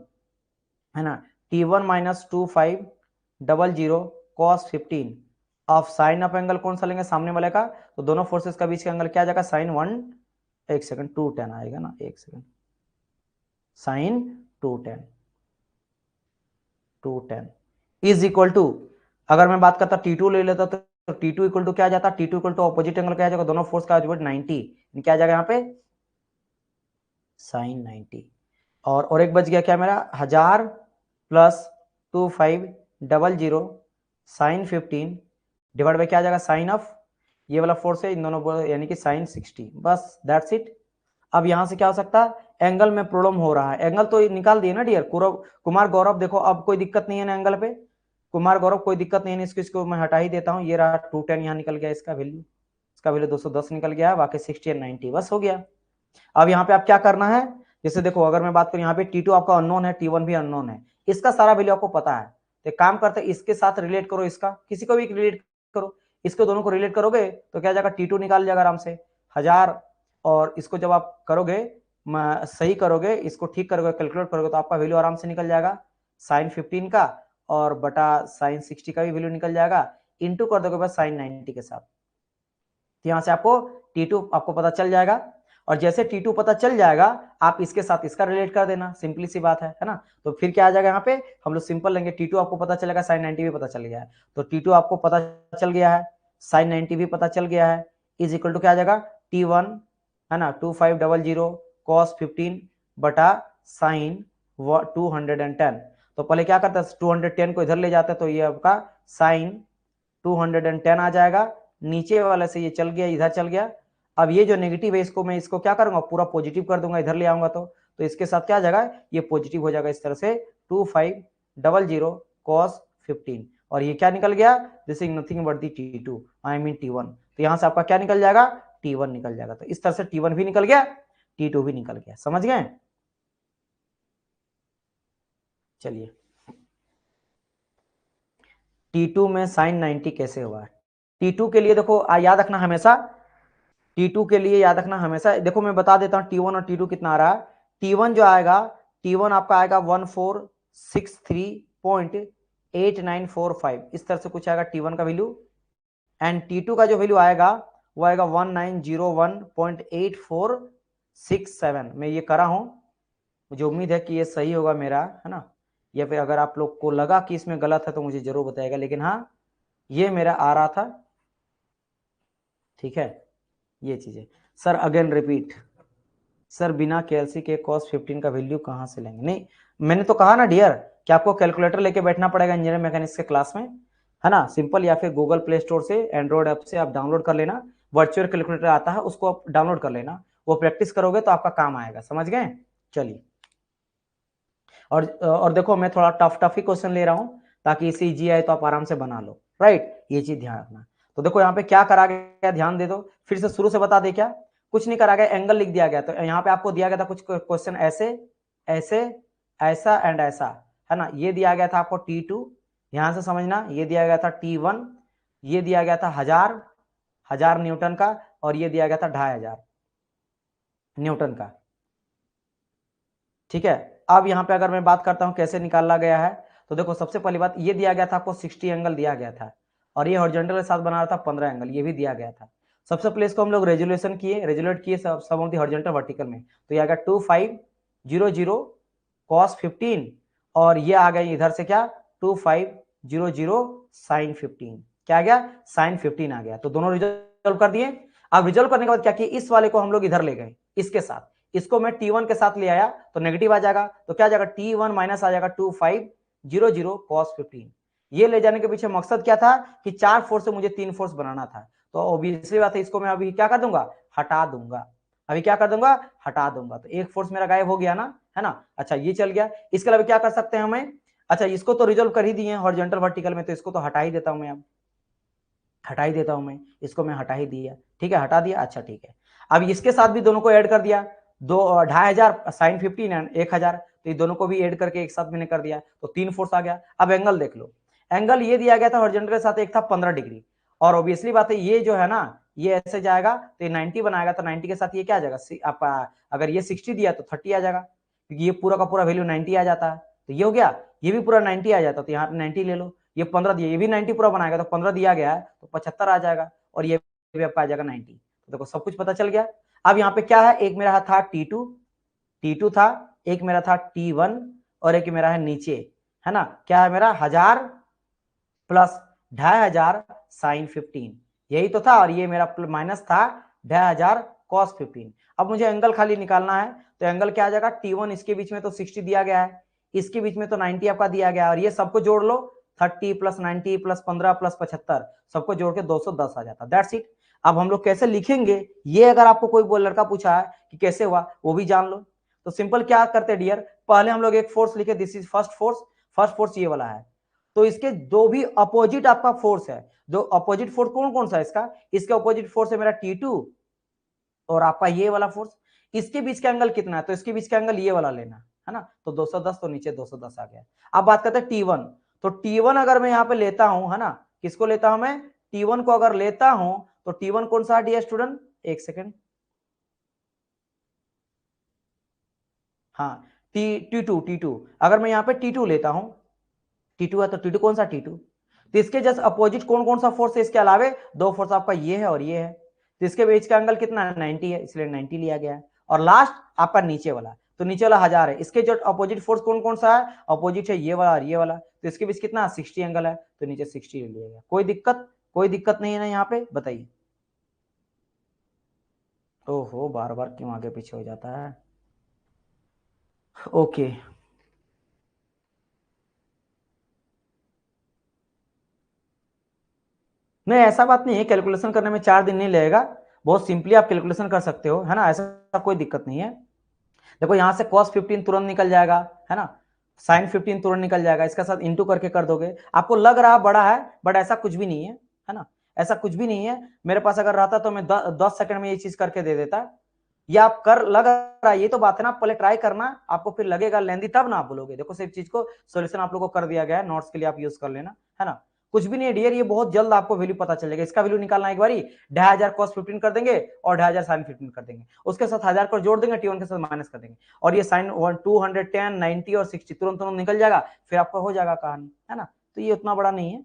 है ना, T1 minus 2500 cos 15 of sine of angle कौन सा लेंगे, सामने वाले का, तो दोनों फोर्सेस का बीच का एंगल क्या आ जाएगा, साइन 1, एक सेकंड 210 आएगा ना, एक second, sine 210 is equal to, अगर मैं बात करता T2 ले लेता तो T2 इक्वल टू क्या आ जाता, T2 equal to opposite angle क्या आ जाएगा, दोनों फोर्स का 90, क्या आ जाएगा यहाँ पे, साइन 90। और एक बच गया क्या मेरा, 1000 प्लस 2500 साइन 15 डिवाइड बाई क्या आ जाएगा, साइन ऑफ ये वाला फोर्स है इन दोनों, यानी कि साइन 60, बस दैट्स इट। अब यहां से क्या हो सकता है, एंगल में प्रॉब्लम हो रहा है, एंगल तो निकाल दिए ना डियर कुमार गौरव, देखो अब कोई दिक्कत नहीं है ना एंगल पे, कुमार गौरव कोई दिक्कत नहीं है, इसको मैं हटा ही देता हूं, ये रहा 210 यहाँ निकल गया, इसका वैल्यू 210 निकल गया, बाकी 60 और 90 बस हो गया। अब यहाँ पे आप क्या करना है, जैसे देखो अगर मैं बात करूं यहाँ पे T2 आपका अननोन है, T1 भी अननोन है, इसका सारा वैल्यू आपको पता है, तो काम करते हैं इसके साथ रिलेट करो, इसका किसी को भी रिलेट करो, इसको दोनों को रिलेट करोगे तो क्या जाएगा, T2 निकाल जाएगा आराम से 1000, और इसको जब आप करोगे सही करोगे, इसको ठीक करोगे, कैलकुलेट करोगे तो आपका वैल्यू आराम से निकल जाएगा साइन 15 का, और बटा साइन 60 का भी वैल्यू निकल जाएगा, इंटू कर दोगे बस साइन 90 के साथ, तो यहां से आपको T2 आपको पता चल जाएगा, और जैसे T2 पता चल जाएगा आप इसके साथ इसका रिलेट कर देना, सिंपली सी बात है ना, तो फिर क्या आ जाएगा यहाँ पे, हम लोग सिंपल लेंगे, T2 आपको पता चलेगा, साइन 90 भी पता चल गया है, तो T2 आपको पता चल गया है, साइन 90 भी पता चल गया है, इज इक्वल टू क्या आ जाएगा, T1 है ना 2500 cos 15 बटा साइन 210, तो पहले क्या करता है 210 को इधर ले जाता है, तो ये आपका साइन 210 आ जाएगा, नीचे वाले से ये चल गया, इधर चल गया, अब ये जो नेगेटिव है इसको मैं इसको क्या करूंगा, पूरा पॉजिटिव कर दूंगा, इधर ले आऊंगा तो इसके साथ क्या आ जाएगा, ये पॉजिटिव हो जाएगा, इस तरह से 2500 cos 15, और ये क्या निकल गया, this is nothing but the T2 I mean T1, तो यहां से आपका क्या निकल जाएगा, T1 निकल जाएगा, तो इस तरह से T1 भी निकल गया, T2 भी निकल गया, समझ गए। चलिए T2 में साइन 90 कैसे हुआ, T2 के लिए देखो याद रखना हमेशा, T2 के लिए याद रखना हमेशा, देखो मैं बता देता हूं T1 और T2 कितना आ रहा है, T1 जो आएगा, T1 आपका आएगा 1463.8945, इस तरह से कुछ आएगा T1 का वैल्यू, एंड T2 का जो वैल्यू आएगा वो आएगा 1901.8467, मैं ये करा हूं, मुझे उम्मीद है कि ये सही होगा मेरा, है ना, या फिर अगर आप लोग को लगा कि इसमें गलत है तो मुझे जरूर बताएगा, लेकिन हाँ ये मेरा आ रहा था, ठीक है, ये चीजें। सर अगेन रिपीट, सर बिना केएलसी के cos 15 का वैल्यू कहां से लेंगे, नहीं मैंने तो कहा ना डियर कि आपको कैलकुलेटर लेके बैठना पड़ेगा इंजीनियरिंग मैकेनिक्स के क्लास में, है ना, सिंपल, या फिर गूगल प्ले स्टोर से एंड्रॉइड ऐप से आप डाउनलोड कर लेना, वर्चुअल कैलकुलेटर आता है उसको आप डाउनलोड कर लेना, वो प्रैक्टिस करोगे तो आपका काम आएगा, समझ गए। चलिए और देखो मैं थोड़ा टफ ही क्वेश्चन ले रहा हूं ताकि इसे इजी आए तो आप आराम से बना लो, राइट, ये चीज ध्यान रखना। तो देखो यहाँ पे क्या करा गया, ध्यान दे दो, फिर से शुरू से बता दे, क्या कुछ नहीं करा गया, एंगल लिख दिया गया, तो यहाँ पे आपको दिया गया था कुछ क्वेश्चन ऐसे ऐसे ऐसा एंड ऐसा, है ना, ये दिया गया था आपको T2, ध्यान से समझना, ये दिया गया था T1, ये दिया गया था 1000 न्यूटन का, और ये दिया गया था 2500 न्यूटन का, ठीक है। अब यहाँ पे अगर मैं बात करता हूं कैसे निकाला गया है, तो देखो सबसे पहली बात ये दिया गया था आपको 60 एंगल दिया गया था, और ये हॉरिजॉन्टल के साथ बना रहा था 15 एंगल, ये भी दिया गया था। सबसे पहले इसको हम लोग रेजुलेट किए सब ऑफ द हॉरिजॉन्टल वर्टिकल में, तो ये आ गया 2500 cos 15, और ये आ गया इधर से क्या 2500 sin 15, क्या आ गया sin 15 आ गया, तो दोनों रिजल्व कर दिए। अब रिजल्व करने के बाद क्या किया, इस वाले को हम लोग इधर ले गए, इसके साथ इसको मैं T1 के साथ ले आया तो नेगेटिव आ जाएगा, तो क्या आ जाएगा T1 माइनस आ जाएगा 2500 cos 15, ये ले जाने के पीछे मकसद क्या था कि 4 फोर्स से मुझे 3 फोर्स बनाना था, तो ऑब्वियसली बात है इसको मैं अभी क्या कर दूंगा, हटा दूंगा, अभी क्या कर दूंगा, हटा दूंगा, तो एक फोर्स मेरा गायब हो गया ना, है ना। अच्छा ये चल गया, इसके अलावा क्या कर सकते हैं हमें, अच्छा इसको तो रिजल्व कर ही दिए हॉरिजॉन्टल वर्टिकल में, तो इसको तो हटा ही देता हूं मैं, अब हटा ही देता हूं मैं, इसको मैं हटा ही दिया, ठीक है, हटा दिया, अच्छा ठीक है। अब इसके साथ भी दोनों को ऐड कर दिया, 2500 साइन 15 एंड 1000, तो ये दोनों को भी ऐड करके एक साथ मैंने कर दिया, तो 3 फोर्स आ गया। अब एंगल देख लो, एंगल ये दिया गया था हॉरिजॉन्टल के साथ, एक था 15 डिग्री, और ऑब्वियसली बात है ये जो है ना ये ऐसे जाएगा तो ये 90 बनाएगा, तो 90 के साथ ये क्या आ जाएगा, आपका अगर ये 60 दिया तो 30 आ जाएगा, क्योंकि ये पूरा का पूरा वैल्यू 90 आ जाता है, तो ये हो गया, ये भी पूरा 90 आ जाता, तो यहाँ पे 90 ले लो, ये 15 दिया, ये भी 90 पूरा बनाएगा, तो 15 दिया गया है तो 75 आ जाएगा, और ये भी आपका आ जाएगा 90। तो देखो सब कुछ पता चल गया। अब यहाँ पे क्या है, एक मेरा था T2 था, एक मेरा था T1, और एक मेरा है नीचे, है ना, क्या है मेरा 1000 प्लस 2500 साइन 15, यही तो था, और ये मेरा माइनस था 2500 कॉस 15। अब मुझे एंगल खाली निकालना है, तो एंगल क्या आ जाएगा, T1 इसके बीच में तो 60 दिया गया है, इसके बीच में तो 90 आपका दिया गया है, और ये सबको जोड़ लो, 30 प्लस 90 प्लस 15 प्लस 75, सबको जोड़ के 210 आ जाता, दैट्स इट। अब हम लोग कैसे लिखेंगे, ये अगर आपको कोई लड़का पूछा है कि कैसे हुआ, वो भी जान लो। तो सिंपल क्या करते हैं डियर, पहले हम लोग एक फोर्स लिखे, दिस इज फर्स्ट फोर्स ये वाला है, तो इसके दो भी अपोजिट आपका फोर्स है, जो अपोजिट फोर्स कौन कौन सा है इसका, इसके अपोजिट फोर्स है मेरा T2, और आपका ये वाला फोर्स, इसके बीच का एंगल कितना है, तो इसके बीच का एंगल ये वाला लेना है ना, तो 210, तो नीचे 210 आ गया। अब बात करते हैं T1, तो T1 अगर मैं यहाँ पे लेता हूं, है ना, किसको लेता हूं मैं, T1 को अगर लेता हूं, तो T1 कौन सा डियर स्टूडेंट, एक सेकेंड, हाँ, T2 अगर मैं यहाँ पे T2 लेता हूं, T2 है तो T2 कौन सा T2, तो इसके जस्ट अपोजिट कौन कौन सा फोर्स है, इसके अलावे दो फोर्स आपका ये है और ये है, तो इसके बीच का एंगल कितना है, 90 है, इसलिए 90 लिया गया है, और लास्ट आपका नीचे वाला, तो नीचे वाला 1000 है, इसके जो अपोजिट फोर्स कौन कौन सा है, अपोजिट है ये वाला और ये वाला, तो इसके बीच कितना 60 एंगल है, तो नीचे 60 ले लिया गया। कोई दिक्कत नहीं है ना यहाँ पे, बताइए। ओहो, बार बार क्यों आगे पीछे हो जाता है, ओके। नहीं, ऐसा बात नहीं है, कैलकुलेशन करने में 4 दिन नहीं लगेगा, बहुत सिंपली आप कैलकुलेशन कर सकते हो, है ना, ऐसा कोई दिक्कत नहीं है। देखो यहाँ से cos 15 तुरंत निकल जाएगा, है ना, sin 15 तुरंत निकल जाएगा, इसका साथ इंटू करके कर दोगे, आपको लग रहा बड़ा है, बट ऐसा कुछ भी नहीं है ना, ऐसा कुछ भी नहीं है। मेरे पास अगर रहता तो मैं 10 सेकंड में ये चीज करके दे देता, या आप कर लग रहा है, ये तो बात है ना, पहले ट्राई करना, आपको फिर लगेगा लेंदी तब ना आप बोलोगे। देखो सिर्फ चीज को सोल्यूशन आप लोगों को कर दिया गया है, नोट्स के लिए आप यूज कर लेना, है ना, कुछ भी नहीं है डियर, ये बहुत जल्द आपको वैल्यू पता चलेगा। इसका वैल्यू निकालना एक बारी, 2500 cos 15 कर देंगे और 2500 sin 15 कर देंगे, उसके साथ 1000 को जोड़ देंगे, T1 के साथ माइनस कर देंगे, और ये sin 210 90 और 60 तुरंत तुरंत निकल जाएगा, फिर आपका हो जाएगा कहानी, है ना, तो ये उतना बड़ा नहीं है।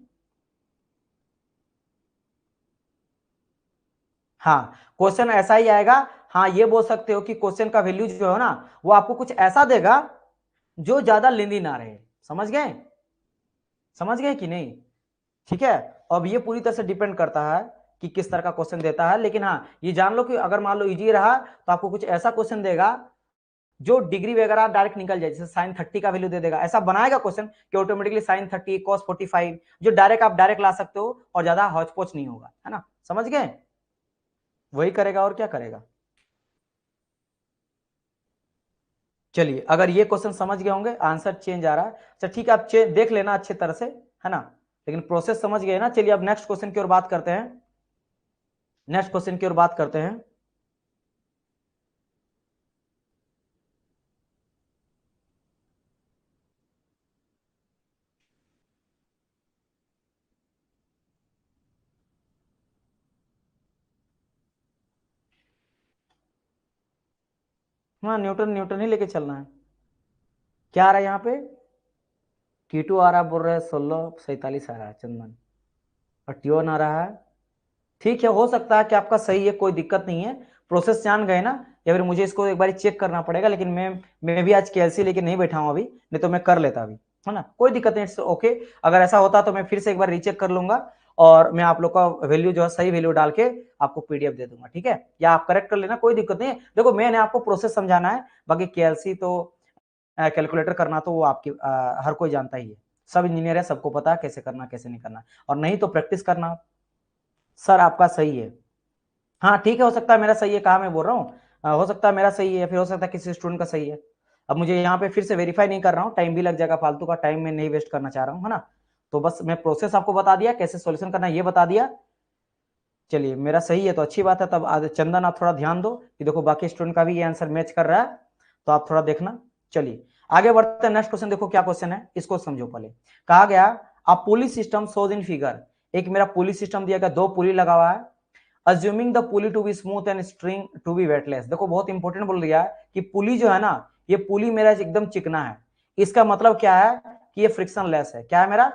हाँ, क्वेश्चन ऐसा ही आएगा, हाँ ये बोल सकते हो कि क्वेश्चन का वैल्यू जो है ना, वो आपको कुछ ऐसा देगा जो ज्यादा लेंदी ना रहे, समझ गए, समझ गए कि नहीं, ठीक है। अब ये पूरी तरह से डिपेंड करता है कि किस तरह का क्वेश्चन देता है, लेकिन हाँ ये जान लो कि अगर मान लो इजी रहा तो आपको कुछ ऐसा क्वेश्चन देगा जो डिग्री वगैरह डायरेक्ट निकल जाए, जैसे साइन 30 का वैल्यू दे देगा, ऐसा बनाएगा क्वेश्चन कि ऑटोमेटिकली साइन 30 cos 45 जो डायरेक्ट आप डायरेक्ट ला सकते हो, और ज्यादा हौच पौच नहीं होगा, है ना, समझ गए, वही करेगा और क्या करेगा। चलिए, अगर ये क्वेश्चन समझ गए होंगे, आंसर चेंज आ रहा है, अच्छा ठीक है, आप देख लेना अच्छे तरह से, है ना, लेकिन प्रोसेस समझ गए ना। चलिए अब नेक्स्ट क्वेश्चन की ओर बात करते हैं, नेक्स्ट क्वेश्चन की ओर बात करते हैं। हाँ, न्यूटन न्यूटन ही लेके चलना है। क्या आ रहा है यहाँ पे, T2 आ रहा है, बोल रहे हैं 1647 आ रहा है चंदन, और T1 आ रहा है, ठीक है, हो सकता है कि आपका सही है, कोई दिक्कत नहीं है, प्रोसेस जान गए ना, या फिर मुझे इसको एक बार चेक करना पड़ेगा, लेकिन मैं भी आज KLC लेके नहीं बैठा हूं अभी, नहीं तो मैं कर लेता अभी, है ना, कोई दिक्कत नहीं, इट्स ओके। अगर ऐसा होता तो मैं फिर से एक बार रीचेक कर लूंगा, और मैं आप लोग का वैल्यू जो है सही वैल्यू डाल के आपको PDF दे दूंगा, ठीक है, या आप करेक्ट कर लेना, कोई दिक्कत नहीं है। देखो मैंने आपको प्रोसेस समझाना है, बाकी KLC तो कैलकुलेटर करना तो वो आपकी हर कोई जानता ही है, सब इंजीनियर है, सबको पता है कैसे करना कैसे नहीं करना, और नहीं तो प्रैक्टिस करना। सर आपका सही है, हाँ ठीक है, हो सकता है मेरा सही है, कहा मैं बोल रहा हूँ, हो सकता है मेरा सही है, फिर हो सकता है किसी स्टूडेंट का सही है। अब मुझे यहाँ पे फिर से वेरीफाई नहीं कर रहा हूँ, टाइम भी लग जाएगा, फालतू का टाइम मैं नहीं वेस्ट करना चाह रहा हूँ, है ना, तो बस मैं प्रोसेस आपको बता दिया, कैसे सॉल्यूशन करना है ये बता दिया। चलिए मेरा सही है तो अच्छी बात है, तब चंदन आप थोड़ा ध्यान दो कि देखो बाकी स्टूडेंट का भी ये आंसर मैच कर रहा है, तो आप थोड़ा देखना। चलिए आगे बढ़ते हैं, नेक्स्ट क्वेश्चन देखो क्या क्वेश्चन है, इसको समझो पहले। कहा गया a pulley system shows in figure, एक मेरा पुली सिस्टम दिया गया, दो पुली लगा हुआ है, assuming the pulley to be smooth and string to be weightless. देखो बहुत इंपॉर्टेंट बोल दिया है कि पुली जो है ना, ये पुली मेरा एकदम चिकना है, इसका मतलब क्या है कि ये फ्रिक्शन लेस है। क्या है मेरा?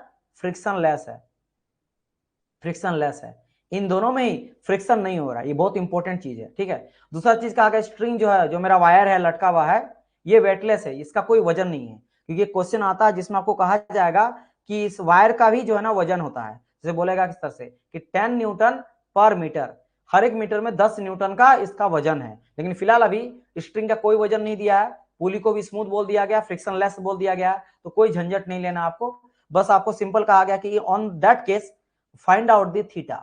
फ्रिक्शन लेस है, फ्रिक्शन लेस है। इन दोनों में ही फ्रिक्शन नहीं हो रहा, ये बहुत इंपॉर्टेंट चीज है, ठीक है। दूसरा चीज कहा गया स्ट्रिंग जो है, जो मेरा वायर है लटका हुआ है, ये वेटलेस है, इसका कोई वजन नहीं है। क्योंकि क्वेश्चन आता है जिसमें आपको कहा जाएगा कि इस वायर का भी जो है ना वजन होता है। जैसे बोलेगा किस तरह से कि 10 न्यूटन पर मीटर, हर एक मीटर में 10 न्यूटन का इसका वजन है। लेकिन फिलहाल अभी स्ट्रिंग का कोई वजन नहीं दिया है, पुली को भी स्मूथ बोल दिया गया, फ्रिक्शन लेस बोल दिया गया, तो कोई झंझट नहीं लेना आपको। बस आपको सिंपल कहा गया कि on that case find out the theta,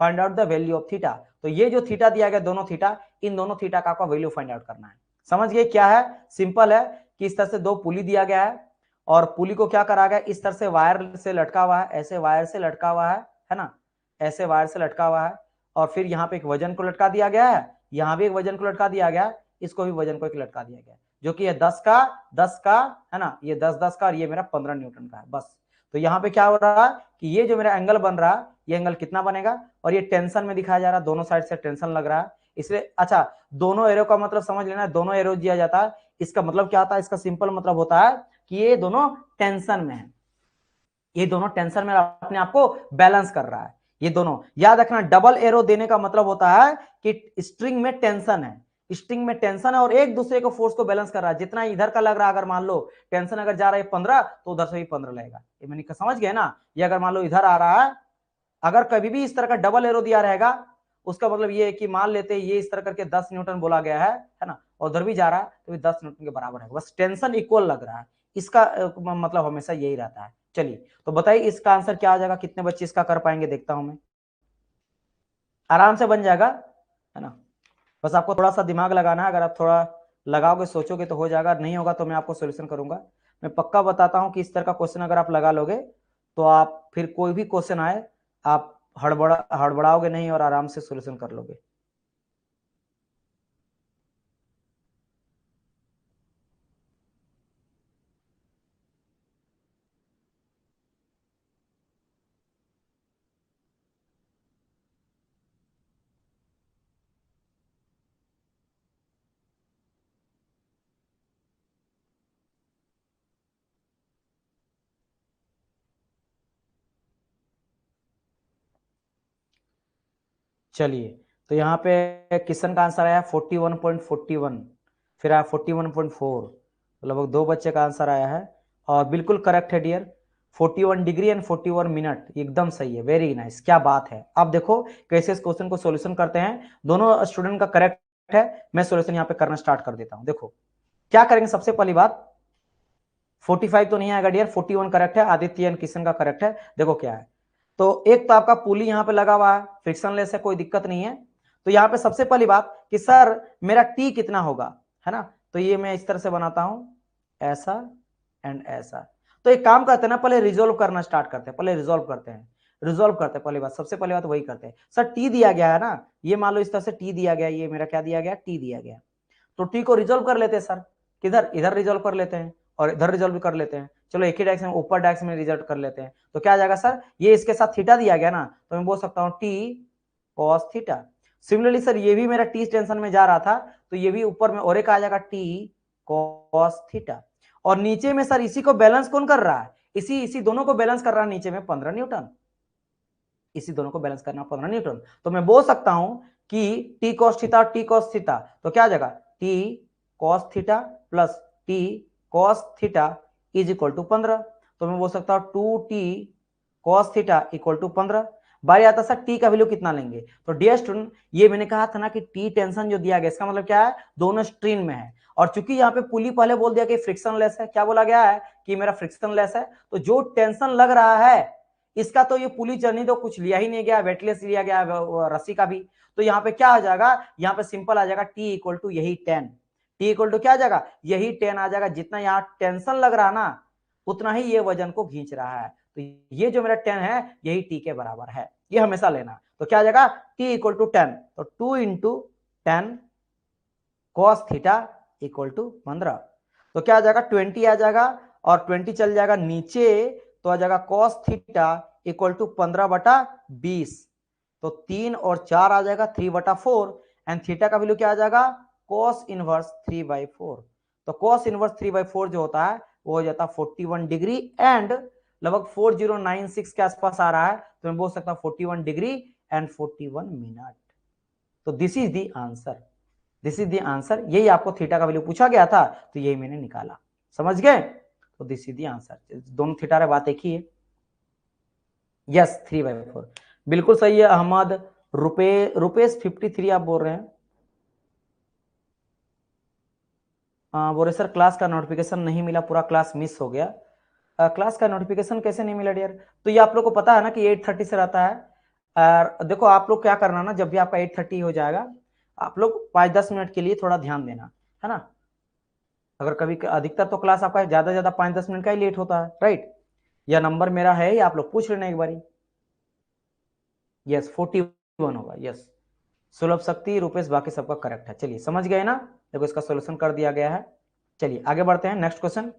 find out the value of theta. तो ये जो थीटा दिया गया, दोनों थीटा, इन दोनों थीटा का आपका वैल्यू फाइंड आउट करना है। समझ गए क्या है? सिंपल है कि इस तरह से दो पुली दिया गया है और पुली को क्या करा गया, इस तरह से वायर से लटका हुआ है, ऐसे वायर से लटका हुआ है ना, ऐसे वायर से लटका हुआ है। और फिर यहाँ पे एक वजन को लटका दिया गया है, यहाँ भी एक वजन को लटका दिया गया, इसको भी वजन को एक लटका दिया गया, जो कि ये 10 का है ना, ये 10 का, और ये मेरा 15 न्यूटन का है बस। तो यहाँ पे क्या हो रहा है कि ये जो मेरा एंगल बन रहा है, ये एंगल कितना बनेगा, और ये टेंशन में दिखाया जा रहा है, दोनों साइड से टेंशन लग रहा है इसलिए। अच्छा, दोनों एरो का मतलब समझ लेना, दोनों एरो दिया जाता है, इसका मतलब क्या होता है, इसका सिंपल मतलब होता है कि ये दोनों टेंशन में है, ये दोनों टेंशन में अपने आप को बैलेंस कर रहा है। ये दोनों याद रखना, डबल एरो देने का मतलब होता है कि स्ट्रिंग में टेंशन है, स्ट्रिंग में टेंशन है और एक दूसरे को फोर्स को बैलेंस कर रहा है। जितना इधर का लग रहा है, अगर मान लो टेंशन अगर जा रहा है 15, तो उधर से भी 15 लगेगा। ये मैंने समझ गए ना। ये अगर मान लो इधर आ रहा है, अगर कभी भी इस तरह का डबल एरो दिया रहेगा, उसका मतलब ये है कि मान लेते हैं ये इस तरह करके 10 न्यूटन बोला गया है ना, और उधर भी जा रहा है तो भी 10 न्यूटन के बराबर है, बस टेंशन इक्वल लग रहा है। इसका मतलब हमेशा यही रहता है। चलिए तो बताइए इसका आंसर क्या आ जाएगा, कितने बच्चे इसका कर पाएंगे, देखता हूं मैं। आराम से बन जाएगा, है ना। बस आपको थोड़ा सा दिमाग लगाना है, अगर आप थोड़ा लगाओगे सोचोगे तो हो जाएगा, नहीं होगा तो मैं आपको सोल्यूशन करूंगा। मैं पक्का बताता हूं कि इस तरह का क्वेश्चन अगर आप लगा लोगे तो आप फिर कोई भी क्वेश्चन आए आप हड़बड़ाओगे नहीं और आराम से सोल्यूशन कर लोगे। चलिए तो यहाँ पे क्वेश्चन का आंसर आया 41.41, फिर आया 41.4, लगभग 2 बच्चे का आंसर आया है और बिल्कुल करेक्ट है डियर। 41 डिग्री एंड 41 मिनट एकदम सही है, वेरी नाइस, क्या बात है। अब देखो कैसे इस क्वेश्चन को सॉल्यूशन करते हैं, दोनों स्टूडेंट का करेक्ट है। मैं सॉल्यूशन यहाँ पे करना स्टार्ट कर देता हूँ। देखो क्या करेंगे, सबसे पहली बात 45 तो नहीं आएगा डियर, 41 करेक्ट है, आदित्य एंड किशन का करेक्ट है। देखो क्या है, तो एक तो आपका पुली यहाँ पे लगा हुआ है, फ्रिक्शनलेस है, कोई दिक्कत नहीं है। तो यहाँ पे सबसे पहली बात कि सर मेरा टी कितना होगा, है ना, तो ये मैं इस तरह से बनाता हूं, ऐसा एंड ऐसा। तो एक काम करते हैं ना, पहले रिजोल्व करना स्टार्ट करते हैं, पहले रिजोल्व करते हैं, रिजोल्व करते हैं। पहली बात, सबसे पहली बात वही करते हैं। सर टी दिया गया है ना, ये मान लो इस तरह से टी दिया गया, ये मेरा क्या दिया गया, टी दिया गया। तो टी को रिजोल्व कर लेते हैं सर, किधर, इधर रिजोल्व कर लेते हैं और इधर रिजोल्व भी कर लेते हैं। चलो एक ही डायरेक्शन में, ऊपर डायरेक्शन में रिजल्ट कर लेते हैं। तो क्या आ जाएगा सर, ये इसके साथ थीटा दिया गया ना, तो मैं बोल सकता हूँ T cos theta. Similarly sir ये भी मेरा टी टेंशन में जा रहा था, तो ये भी ऊपर में और एक आ जाएगा टी कॉस थीटा। और नीचे में सर इसी को बैलेंस कौन कर रहा है, इसी इसी दोनों को बैलेंस कर रहा है नीचे में 15 न्यूटन, इसी दोनों को बैलेंस करना 15 न्यूटन। तो मैं बोल सकता हूं कि टी कॉस थीटा और टी कॉस थीटा, तो क्या आ जाएगा T cos theta plus T cos theta is equal to 15। तो मैं बोल सकता हूं 2t cos theta equal to 15। बारी आता सर टी का वैल्यू कितना लेंगे, तो डियर स्टूडेंट ये मैंने कहा था ना कि टी टेंशन जो दिया गया, इसका मतलब क्या है, दोनों स्ट्रीम में है। और चूंकि यहाँ पे पुली पहले बोल दिया कि फ्रिक्शन लेस है, क्या बोला गया है कि मेरा फ्रिक्शन लेस है, तो जो टेंशन लग रहा है इसका तो ये पुली चढ़नी तो कुछ लिया ही नहीं गया, वेटलेस लिया गया रस्सी का भी। तो यहाँ पे क्या आ जाएगा, यहाँ पे सिंपल आ जाएगा टी इक्वल टू यही 10, टी इक्वल टू क्या आ जाएगा, यही 10 आ जाएगा। जितना यहाँ टेंशन लग रहा ना उतना ही ये वजन को खींच रहा है, तो ये जो मेरा 10 है यही टी के बराबर है, ये हमेशा लेना। तो क्या आ जाएगा टी इक्वल टू 10, तो 2 into 10 cos theta equal to 15। तो क्या आ जाएगा 20 आ जाएगा, और 20 चल जाएगा नीचे, तो आ जाएगा कॉस थीटा इक्वल टू 15/20। तो 3 और 4 आ जाएगा 3/4, एंड थीटा का वैल्यू क्या आ जाएगा, कॉस इनवर्स 3/4। तो कॉस इनवर्स 3/4 जो होता है वो हो जाता 41 डिग्री एंड लगभग 4096 के आसपास आ रहा है, तो मैं बोल सकता हूं 41 डिग्री एंड 41 मिनट। तो this is the answer, this is the answer. यही आपको थीटा का वैल्यू पूछा गया था, तो यही मैंने निकाला। समझ गए? तो दिस इज द आंसर। दोनों थीटा रे बात एक ही है। यस 3/4 बिल्कुल सही है अहमद। रुपेश 53 आप बोल रहे हैं। बोल रहे सर क्लास का नोटिफिकेशन नहीं मिला, पूरा क्लास मिस हो गया। क्लास का नोटिफिकेशन कैसे नहीं मिला डियर? तो ये आप लोग को पता है ना कि 8:30 से रहता है। देखो आप लोग क्या करना ना, जब भी आपका 8:30 हो जाएगा, आप लोग 5-10 मिनट के लिए थोड़ा ध्यान देना, है ना। अगर कभी अधिकतर तो क्लास आपका ज्यादा ज्यादा 5-10 मिनट का ही लेट होता है, राइट। यह नंबर मेरा है, ये आप लोग पूछ लेना एक बारी। यस 41 होगा, यस। सुलभ शक्ति रुपेश बाकी सबका करेक्ट है। चलिए समझ गए ना, देखो इसका सोल्यूशन कर दिया गया है। चलिए आगे बढ़ते हैं, नेक्स्ट क्वेश्चन।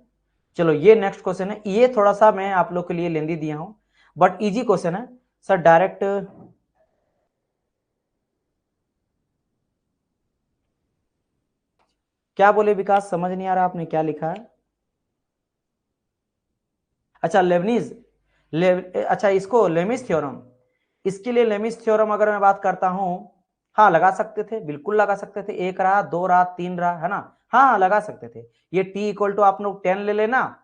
चलो ये नेक्स्ट क्वेश्चन है, ये थोड़ा सा मैं आप लोग के लिए लेंदी दिया हूं, बट इजी क्वेश्चन है सर। डायरेक्ट क्या बोले विकास, समझ नहीं आ रहा आपने क्या लिखा है। अच्छा लेबनीज अच्छा इसको लेमिस थ्योरम, इसके लिए लेमिस थ्योरम अगर मैं बात करता हूं, हाँ लगा सकते थे, बिल्कुल लगा सकते थे। 1 रहा, 2 रहा, 3 रहा, है ना। हाँ लगा सकते थे। ये t इक्वल टू आप लोग 10 ले लेना,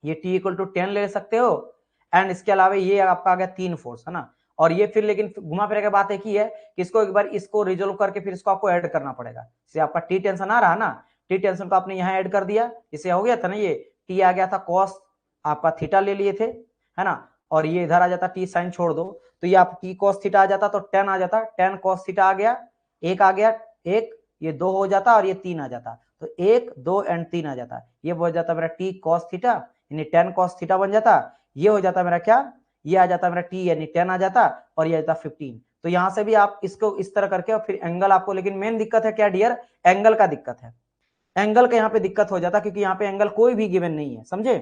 ये t इक्वल टू 10 ले सकते हो। एंड इसके अलावा ये आपका आ गया 3 फोर्स, है ना। और ये फिर लेकिन घुमा फिरा के बात एक ही है कि इसको एक बार इसको रिजोल्व करके फिर इसको आपको ऐड करना पड़ेगा। जैसे आपका टी टेंशन आ रहा ना, टी टेंशन को आपने यहाँ ऐड कर दिया, इससे हो गया था ना, ये टी आ गया था कॉस, आपका थीटा ले लिए थे, है ना। और ये इधर आ जाता टी साइन छोड़ दो, तो ये आप टी कॉस थीटा आ जाता, तो 10 आ जाता, 10 कॉस थीटा आ गया, एक आ गया, एक ये 2 हो जाता और ये 3 आ जाता, तो 1 2 एंड 3 आ जाता। ये हो जाता मेरा टी कॉस थीटा, यानी 10 कॉस थीटा बन जाता। ये हो जाता मेरा क्या, ये आ जाता मेरा टी यानी 10 आ जाता, और ये आ जाता 15। तो यहां से भी आप इसको इस तरह करके, और फिर एंगल आपको, लेकिन मेन दिक्कत है क्या डियर, एंगल का दिक्कत है। एंगल का यहाँ पे दिक्कत हो जाता, क्योंकि यहाँ पे एंगल कोई भी गिवन नहीं है, समझे।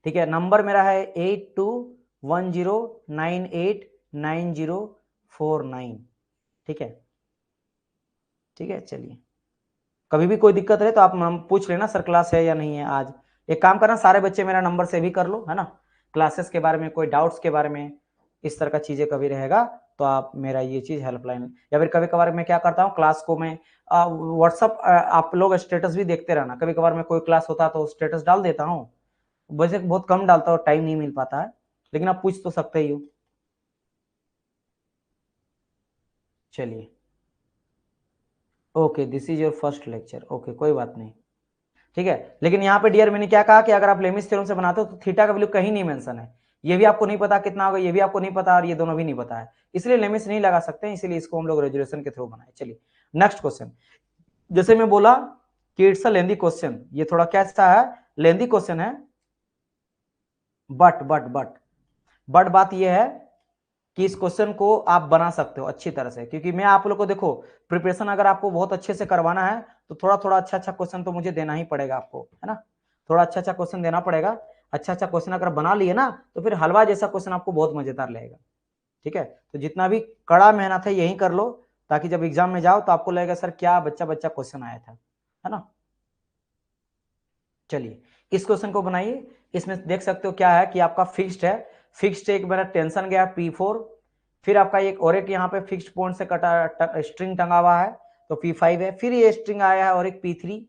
ठीक है, नंबर मेरा है 8210989049। ठीक है, ठीक है। चलिए कभी भी कोई दिक्कत रहे तो आप पूछ लेना सर क्लास है या नहीं है आज। एक काम करना, सारे बच्चे मेरा नंबर से भी कर लो, है ना। क्लासेस के बारे में, कोई डाउट्स के बारे में, इस तरह का चीजें कभी रहेगा तो आप मेरा ये चीज हेल्पलाइन, या फिर कभी कभार मैं क्या करता हूँ, क्लास को मैं व्हाट्सअप, आप लोग स्टेटस भी देखते रहना, कभी कभार मैं कोई क्लास होता तो स्टेटस डाल देता हूँ। वैसे बहुत कम डालता हूँ, टाइम नहीं मिल पाता है, लेकिन आप पूछ तो सकते ही हो। चलिए okay, this is your first lecture, okay कोई बात नहीं। ठीक है, लेकिन यहाँ पे डियर मैंने क्या कहा कि अगर आप लेमिस थ्योरम से बनाते हो तो थीटा का वैल्यू कहीं नहीं मेंशन है। ये भी आपको नहीं पता कितना होगा, ये भी आपको नहीं पता, और ये दोनों भी नहीं पता है, इसलिए लेमिस नहीं लगा सकते हैं, इसलिए इसको हम लोग रेजुलेशन के थ्रू बनाए। चलिए नेक्स्ट क्वेश्चन। जैसे मैं बोला कि इट्स अ लेंदी क्वेश्चन, ये थोड़ा कैसा है, लेंदी क्वेश्चन है, बट बात ये है कि इस क्वेश्चन को आप बना सकते हो अच्छी तरह से, क्योंकि मैं आप लोग को देखो, प्रिपरेशन अगर आपको बहुत अच्छे से करवाना है तो थोड़ा थोड़ा अच्छा अच्छा क्वेश्चन तो मुझे देना ही पड़ेगा आपको, है ना। थोड़ा अच्छा अच्छा क्वेश्चन देना पड़ेगा। अच्छा अच्छा क्वेश्चन अगर बना लिए ना, तो फिर हलवा जैसा क्वेश्चन आपको बहुत मजेदार लगेगा। ठीक है, तो जितना भी कड़ा मेहनत है यही कर लो, ताकि जब एग्जाम में जाओ तो आपको लगेगा सर क्या बच्चा बच्चा क्वेश्चन आया था, है ना। चलिए इस क्वेश्चन को बनाइए। इसमें देख सकते हो क्या है कि आपका फिक्स्ड है, फिक्स्ड एक मेरा टेंशन गया P4, फिर आपका एक और एक यहाँ पे फिक्स्ड पॉइंट से कटा स्ट्रिंग टंगा हुआ है तो P5 है, फिर ये स्ट्रिंग आया है और एक P3,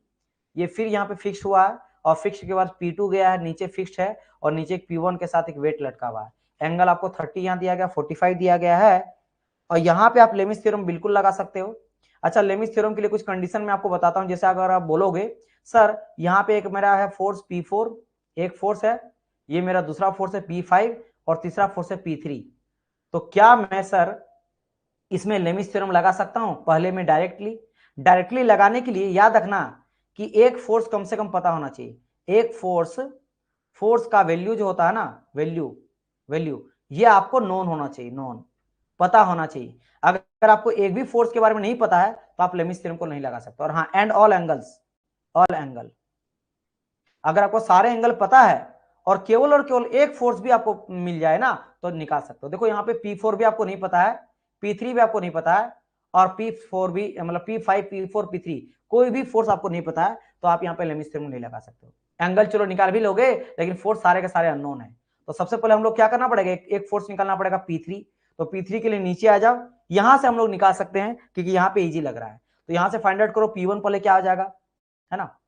ये फिर यहाँ पे फिक्स हुआ है, और फिक्स के बाद P2 गया है, नीचे फिक्स्ड है, और नीचे एक P1 के साथ एक वेट लटका हुआ है। एंगल आपको 30 यहाँ दिया गया, 45 दिया गया है, और यहाँ पे आप लेमिस थ्योरम बिल्कुल लगा सकते हो। अच्छा लेमिस थ्योरम के लिए कुछ कंडीशन मैं आपको बताता हूँ, जैसे अगर आप बोलोगे सर यहाँ पे एक मेरा है फोर्स P4, एक फोर्स है, ये मेरा दूसरा फोर्स है P5, और तीसरा फोर्स है P3, तो क्या मैं सर इसमें लेमिस थ्योरम लगा सकता हूं? पहले में डायरेक्टली लगाने के लिए याद रखना कि एक फोर्स कम से कम पता होना चाहिए। एक फोर्स का वैल्यू जो होता है ना, वैल्यू ये आपको नोन होना चाहिए, नोन पता होना चाहिए। अगर आपको एक भी फोर्स के बारे में नहीं पता है तो आप लेमिस थ्योरम को नहीं लगा सकते। और हाँ, एंड ऑल एंगल, अगर आपको सारे एंगल पता है और केवल एक फोर्स भी आपको मिल जाए ना, तो निकाल सकते हो। देखो यहाँ पे P4 भी आपको नहीं पता है, P3 भी आपको नहीं पता है, और P4 भी, मतलब P5 P4 P3 कोई भी फोर्स आपको नहीं पता है, तो आप यहाँ पे लेमिस थ्योरम नहीं लगा सकते हो। एंगल चलो निकाल भी लोगे, लेकिन फोर्स सारे के सारे अननोन है। तो सबसे पहले हम लोग क्या करना पड़ेगा, एक फोर्स निकालना पड़ेगा P3। तो P3 के लिए नीचे आ जाओ, यहां से हम लोग निकाल सकते हैं क्योंकि यहाँ पे इजी लग रहा है। तो यहां से फाइंड आउट करो P1 पहले क्या आ जाएगा, है ना।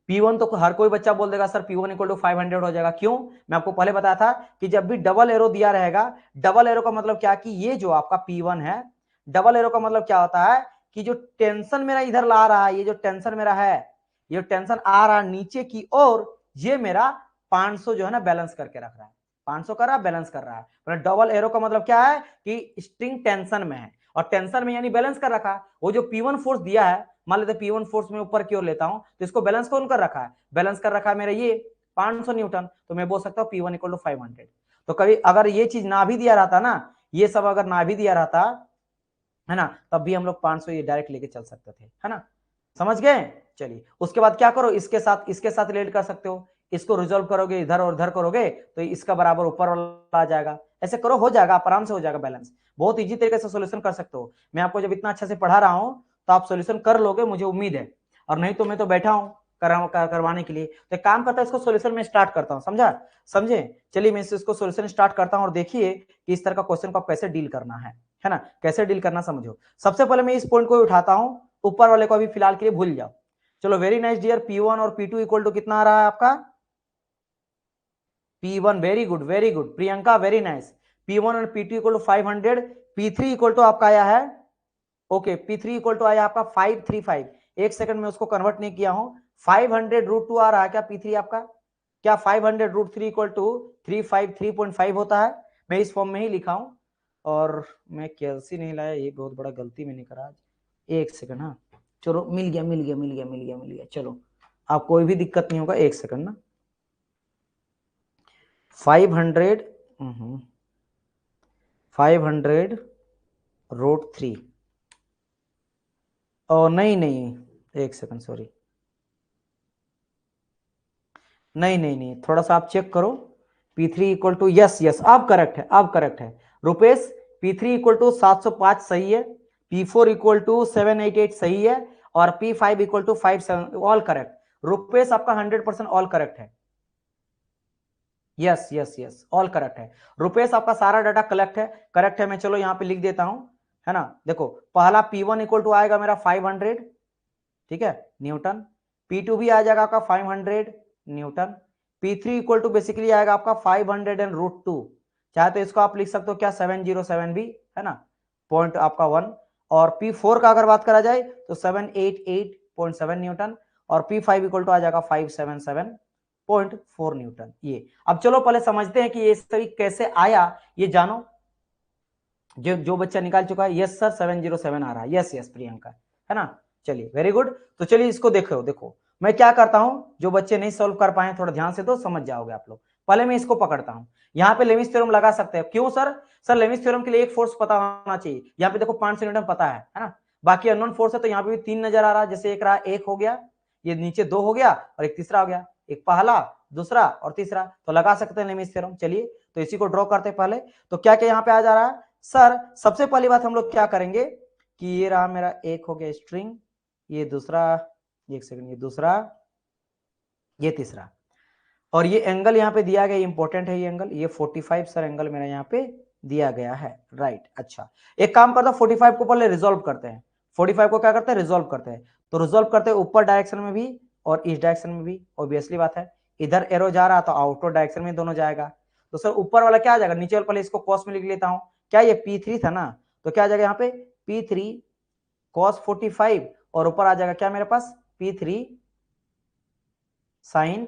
P1 तो हर कोई बच्चा बोल देगा सर P1 इक्वल टू 500 हो जाएगा। क्यों, मैं आपको पहले बताया था कि जब भी डबल एरो दिया रहेगा, डबल एरो का मतलब क्या कि ये जो आपका P1 है, डबल एरो का मतलब क्या होता है कि जो टेंशन मेरा इधर ला रहा है, ये जो टेंशन मेरा है, ये टेंशन आ रहा है नीचे की ओर, ये मेरा 500 जो है ना बैलेंस करके रख रहा है, 500 कर रहा है, बैलेंस कर रहा है। मतलब डबल एरो का मतलब क्या है कि स्ट्रिंग टेंशन में है, और टेंशन में यानी बैलेंस कर रखा है। वो जो P1 फोर्स दिया है, मान लेते P1 फोर्स में ऊपर की ओर लेता हूं, तो इसको बैलेंस कौन कर रखा है, बैलेंस कर रखा है मेरा ये 500 न्यूटन। तो मैं बोल सकता हूँ P1 इक्वल टू 500। तो कभी अगर ये चीज ना भी दिया रहता ना, ये सब अगर ना भी दिया रहता, है ना, तब भी हम लोग 500 ये डायरेक्ट लेके चल सकते थे, है ना, समझ गए। चलिए उसके बाद क्या करो, इसके साथ रिलेट कर सकते हो, इसको रिजोल्व करोगे इधर और इधर करोगे तो इसका बराबर ऊपर वाला आ जाएगा। ऐसे करो, हो जाएगा, आराम से हो जाएगा बैलेंस। बहुत इजी तरीके से सोल्यूशन कर सकते हो। मैं आपको जब इतना अच्छे से पढ़ा रहा हूं तो आप सोल्यूशन कर लोगे, मुझे उम्मीद है। और नहीं तो मैं तो बैठा हूं करवाने के लिए। तो काम करता है, इसको सोल्यूशन में स्टार्ट करता हूं, समझे। चलिए मैं इसको सोल्यूशन स्टार्ट करता हूं और देखिए कि इस तरह का क्वेश्चन को कैसे डील करना है ना, कैसे डील करना समझो। सबसे पहले मैं इस पॉइंट को उठाता हूं, ऊपर वाले को अभी फिलहाल के लिए भूल जाओ। चलो वेरी नाइस डियर, P1 और P2 इक्वल टू कितना आ रहा है आपका, P1, very good Priyanka, very nice. P1 और P2 equal to 500, P3 equal to आपका आया है, ओके, P3 इक्वल टू आया आपका 535। एक सेकंड में उसको कन्वर्ट नहीं किया हूं, 500√2 आ रहा है क्या P3 आपका, क्या 500√3 इक्वल टू 353.5 होता है। मैं इस फॉर्म में ही लिखा हूं, और मैं कैलसी नहीं लाया, ये बहुत बड़ा गलती मैंने करा आज। एक सेकंड, हाँ चलो मिल गया, चलो आप कोई भी दिक्कत नहीं होगा, एक सेकंड ना। 500√3, ओ नहीं, एक सेकंड, सॉरी, नहीं, थोड़ा सा आप चेक करो। P3 इक्वल टू, यस आप करेक्ट है रुपेश। P3 इक्वल टू 705 सही है, P4 इक्वल टू 788 सही है, और P5 equal to 57, all correct. Rupesh आपका 100% ऑल करेक्ट है, यस ऑल करेक्ट है। रुपेश आपका सारा डाटा करेक्ट है। मैं चलो यहाँ पे लिख देता हूं, है ना। देखो पहला P1 इक्वल टू आएगा मेरा 500, ठीक है, न्यूटन। P2 भी आ जाएगा आपका 500 Newton. P3 equal to basically आएगा आपका 500√2, चाहे तो इसको आप लिख सकते हो क्या 707 भी, है ना, पॉइंट आपका 1। और P4 का अगर बात करा जाए तो 788.7 न्यूटन, और P5 इक्वल टू आ जाएगा 577.4 न्यूटन। ये अब चलो पहले समझते हैं कि ये सभी कैसे आया, ये जानो। जो बच्चा निकाल चुका है, यस सर 707 आ रहा है, यस प्रियंका, है ना। चलिए वेरी गुड। तो चलिए इसको देखो मैं क्या करता हूं, जो बच्चे नहीं सॉल्व कर पाए थोड़ा ध्यान से दो, समझ जाओगे आप लोग। पहले मैं इसको पकड़ता हूं, यहाँ पे लेमिस थ्योरम लगा सकते हैं। क्यों सर लेमिस थ्योरम के लिए एक फोर्स पता होना चाहिए। यहाँ पे देखो 500 न्यूटन पता है ना, बाकी अननोन फोर्स है। तो यहाँ पे भी 3 नजर आ रहा है, जैसे एक रहा, एक हो गया, ये नीचे 2 हो गया, और एक तीसरा हो गया, एक पहला, दूसरा और तीसरा, तो लगा सकते हैं लेमिस थ्योरम। चलिए तो इसी को ड्रॉ करते हैं पहले। तो क्या क्या यहाँ पे आ जा रहा है सर, सबसे पहली बात हम लोग क्या करेंगे कि ये रहा मेरा, एक हो गया स्ट्रिंग, ये दूसरा, एक सेकंड, ये दूसरा, ये तीसरा, और ये एंगल यहाँ पे दिया गया, इंपॉर्टेंट है ये एंगल, ये 45 सर एंगल मेरा यहाँ पे दिया गया है, राइट। अच्छा एक काम करता हूं, 45 को पहले रिजोल्व करते हैं। 45 को क्या करते हैं, रिजोल्व करते हैं। तो रिजोल्व करते हैं ऊपर डायरेक्शन में भी और इस डायरेक्शन में भी, ऑब्वियसली बात है, इधर एरो जा रहा तो आउटवर्ड डायरेक्शन में दोनों जाएगा। तो सर ऊपर वाला क्या आ जाएगा, नीचे वाला पहले इसको कॉस में लिख लेता हूं, क्या ये P3 था ना, तो क्या आ जाएगा यहाँ पे P3 cos 45, और ऊपर आ जाएगा क्या मेरे पास P3 sin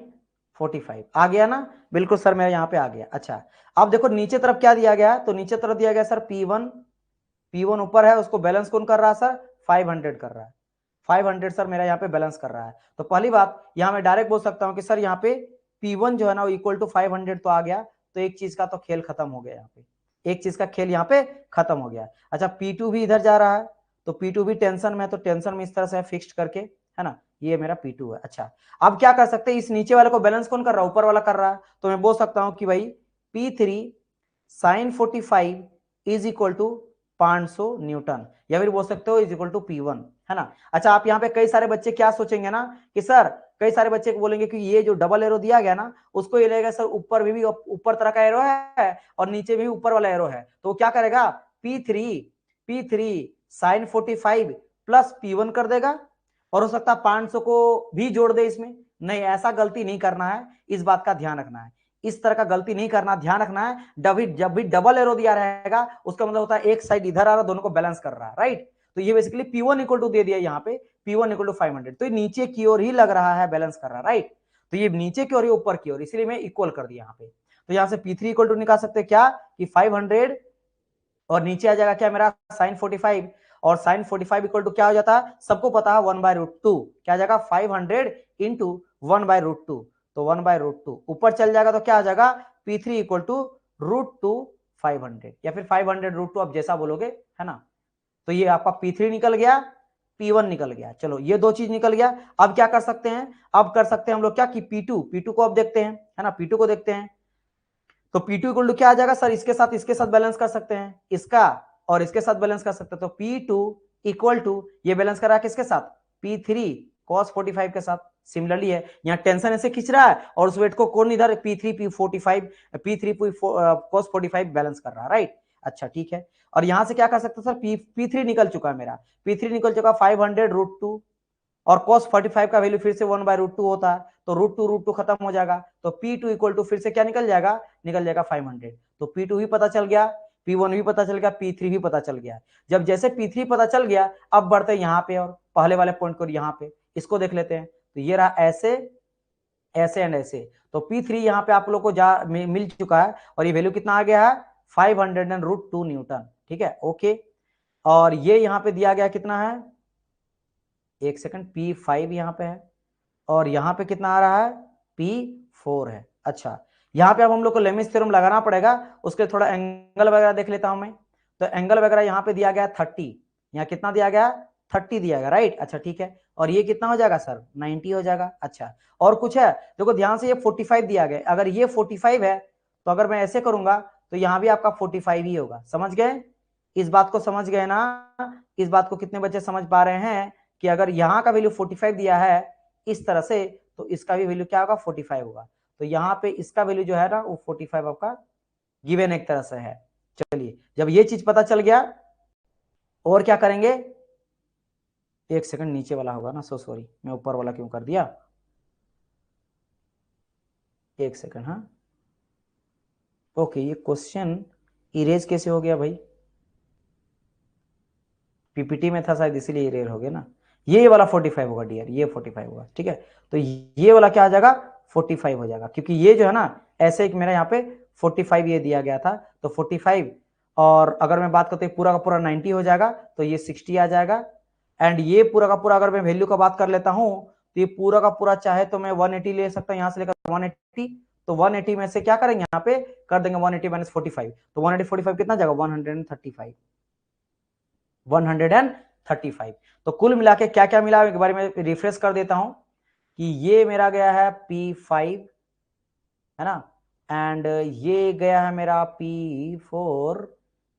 45। आ गया ना, बिल्कुल सर मेरा यहाँ पे आ गया। अच्छा अब देखो नीचे तरफ क्या दिया गया है, तो नीचे तरफ दिया गया सर P1 ऊपर है, उसको बैलेंस कौन कर रहा है सर, 500 कर रहा है, 500 सर मेरा यहाँ पे बैलेंस कर रहा है। तो पहली बात यहाँ मैं डायरेक्ट बोल सकता हूँ कि सर यहाँ पे P1 जो है ना वो इक्वल टू 500 तो आ गया, तो एक चीज का तो खेल खत्म हो गया, यहाँ पे एक चीज का खेल यहाँ पे खत्म हो गया। अच्छा P2 भी इधर जा रहा है, तो P2 भी टेंशन में है, तो टेंशन में इस तरह से फिक्स्ड करके, है ना, ये मेरा P2 है। अच्छा अब क्या कर सकते हैं, इस नीचे वाले को बैलेंस कौन कर रहा है, ऊपर वाला कर रहा है, तो मैं बोल सकता हूं कि भाई P3 sin 45 is equal to 500 newton, या फिर बोल सकते हो इज इक्वल टू P1, है ना। अच्छा, आप यहाँ पे कई सारे बच्चे क्या सोचेंगे ना कि सर, कई सारे बच्चे बोलेंगे कि ये जो डबल एरो दिया गया ना, उसको ये लगेगा सर ऊपर भी ऊपर तरह का एरो है और नीचे भी ऊपर वाला एरो है, तो वो क्या करेगा, P3 साइन 45 प्लस P1 कर देगा, और हो सकता है 500 को भी जोड़ दे इसमें। नहीं, ऐसा गलती नहीं करना है, इस बात का ध्यान रखना है, इस तरह का गलती नहीं करना, ध्यान रखना है। जब भी डबल एरो दिया रहेगा उसका मतलब होता है एक साइड इधर आ रहा, दोनों को बैलेंस कर रहा है, राइट। तो ये बेसिकली P1 इक्वल टू दे दिया यहाँ पे, P1 इक्वल टू 500, तो ये नीचे की ओर ही लग रहा है बैलेंस कर रहा है, राइट। तो ये नीचे की ओर ही ऊपर की ओर, इसलिए मैं इक्वल कर दिया यहाँ पे। तो यहाँ से P3 इक्वल टू निकाल सकते हैं क्या कि 500, और नीचे आ जाएगा क्या मेरा साइन 45, और साइन 45 इक्वल टू क्या हो जाता है, सबको पता है 1/√2, क्या आ जाएगा 500 इंटू 1/√2, तो 1/√2 ऊपर चल जाएगा तो क्या आ जाएगा P3 इक्वल टू √2 500, या फिर 500√2, आप जैसा बोलोगे, है ना। तो ये आपका P3 निकल गया, P1 निकल गया, चलो ये दो चीज निकल गया। अब क्या कर सकते हैं, अब कर सकते हैं हम लोग क्या कि P2 को अब देखते हैं, है ना, P2 को देखते हैं। तो P2 इक्वल टू क्या आ जाएगा सर, इसके साथ बैलेंस कर सकते हैं, इसका और इसके साथ बैलेंस कर सकते हैं। तो P2 इक्वल टू ये बैलेंस कर रहा है किसके साथ, P3 cos 45 के साथ। सिमिलरली है, यहाँ टेंशन ऐसे खींच रहा है और उस वेट को कौन इधर P3 cos 45 बैलेंस कर रहा है, राइट। अच्छा ठीक है, और यहां से क्या कर सकते हैं सर, P3 निकल चुका है मेरा, P3 निकल चुका 500√2, और cos 45 का वैल्यू फिर से 1/√2 होता है, तो √2 खत्म हो जाएगा, तो P2 इक्वल टू फिर से क्या निकल जाएगा 500। तो P2 भी पता चल गया, P1 भी पता चल गया, P3 भी पता चल गया। जब जैसे P3 पता चल गया, अब बढ़ते हैं यहाँ पे और पहले वाले पॉइंट को यहाँ पे, इसको देख लेते हैं। तो ये रहा ऐसे ऐसे एंड ऐसे, तो P3 यहाँ पे आप लोग को मिल चुका है, और ये वैल्यू कितना आ गया है 500√2 न्यूटन, ठीक है, ओके। और ये यहाँ पे दिया गया कितना है, एक सेकंड, P5 यहाँ पे है, और यहाँ पे कितना आ रहा है P4 है। अच्छा, यहाँ पे अब हम लोग को लेमिस थ्योरम लगाना पड़ेगा, उसके थोड़ा एंगल वगैरह देख लेता हूं मैं। तो एंगल वगैरह यहाँ पे दिया गया 30, यहाँ कितना दिया गया 30 दिया गया, राइट। अच्छा ठीक है, और ये कितना हो जाएगा सर 90 हो जाएगा। अच्छा, और कुछ है, देखो ध्यान से, ये 45 दिया गया, अगर ये 45 है तो अगर मैं ऐसे करूंगा तो यहाँ भी आपका 45 ही होगा, समझ गए, इस बात को समझ गए ना। इस बात को कितने बच्चे समझ पा रहे हैं कि अगर यहाँ का वैल्यू 45 दिया है इस तरह से, तो इसका भी वैल्यू क्या होगा 45 होगा। तो यहाँ पे इसका वैल्यू जो है ना वो 45 आपका गिवन एक तरह से है। चलिए, जब ये चीज पता चल गया, और क्या करेंगे, एक सेकंड, नीचे वाला होगा ना, सो सॉरी, मैं ऊपर वाला क्यों कर दिया, एक सेकंड, हाँ ओके, ये क्वेश्चन इरेज कैसे हो गया भाई, पीपीटी में था शायद इसीलिए इरेज हो गया ना। ये वाला 45 होगा डियर, ये 45 होगा, ठीक है। तो ये वाला क्या आ जाएगा 45 हो जाएगा, क्योंकि ये जो है ना ऐसे एक मेरा यहाँ पे 45 ये दिया गया था, तो 45, और अगर मैं बात करते पूरा का पूरा 90 हो जाएगा, तो ये 60 आ जाएगा। एंड ये पूरा का पूरा अगर मैं वैल्यू का बात कर लेता हूं, तो ये पूरा का पूरा चाहे तो मैं 180 ले सकता हूं, यहां से लेकर 180, तो 180 में से क्या करेंगे यहाँ पे कर देंगे 180 माइनस 45, तो 180 45 कितना जाएगा 135, 135। तो कुल मिला के क्या क्या मिला एक बार में रिफ्रेश कर देता हूं कि ये मेरा गया है P5, है ना, एंड ये गया है मेरा P4,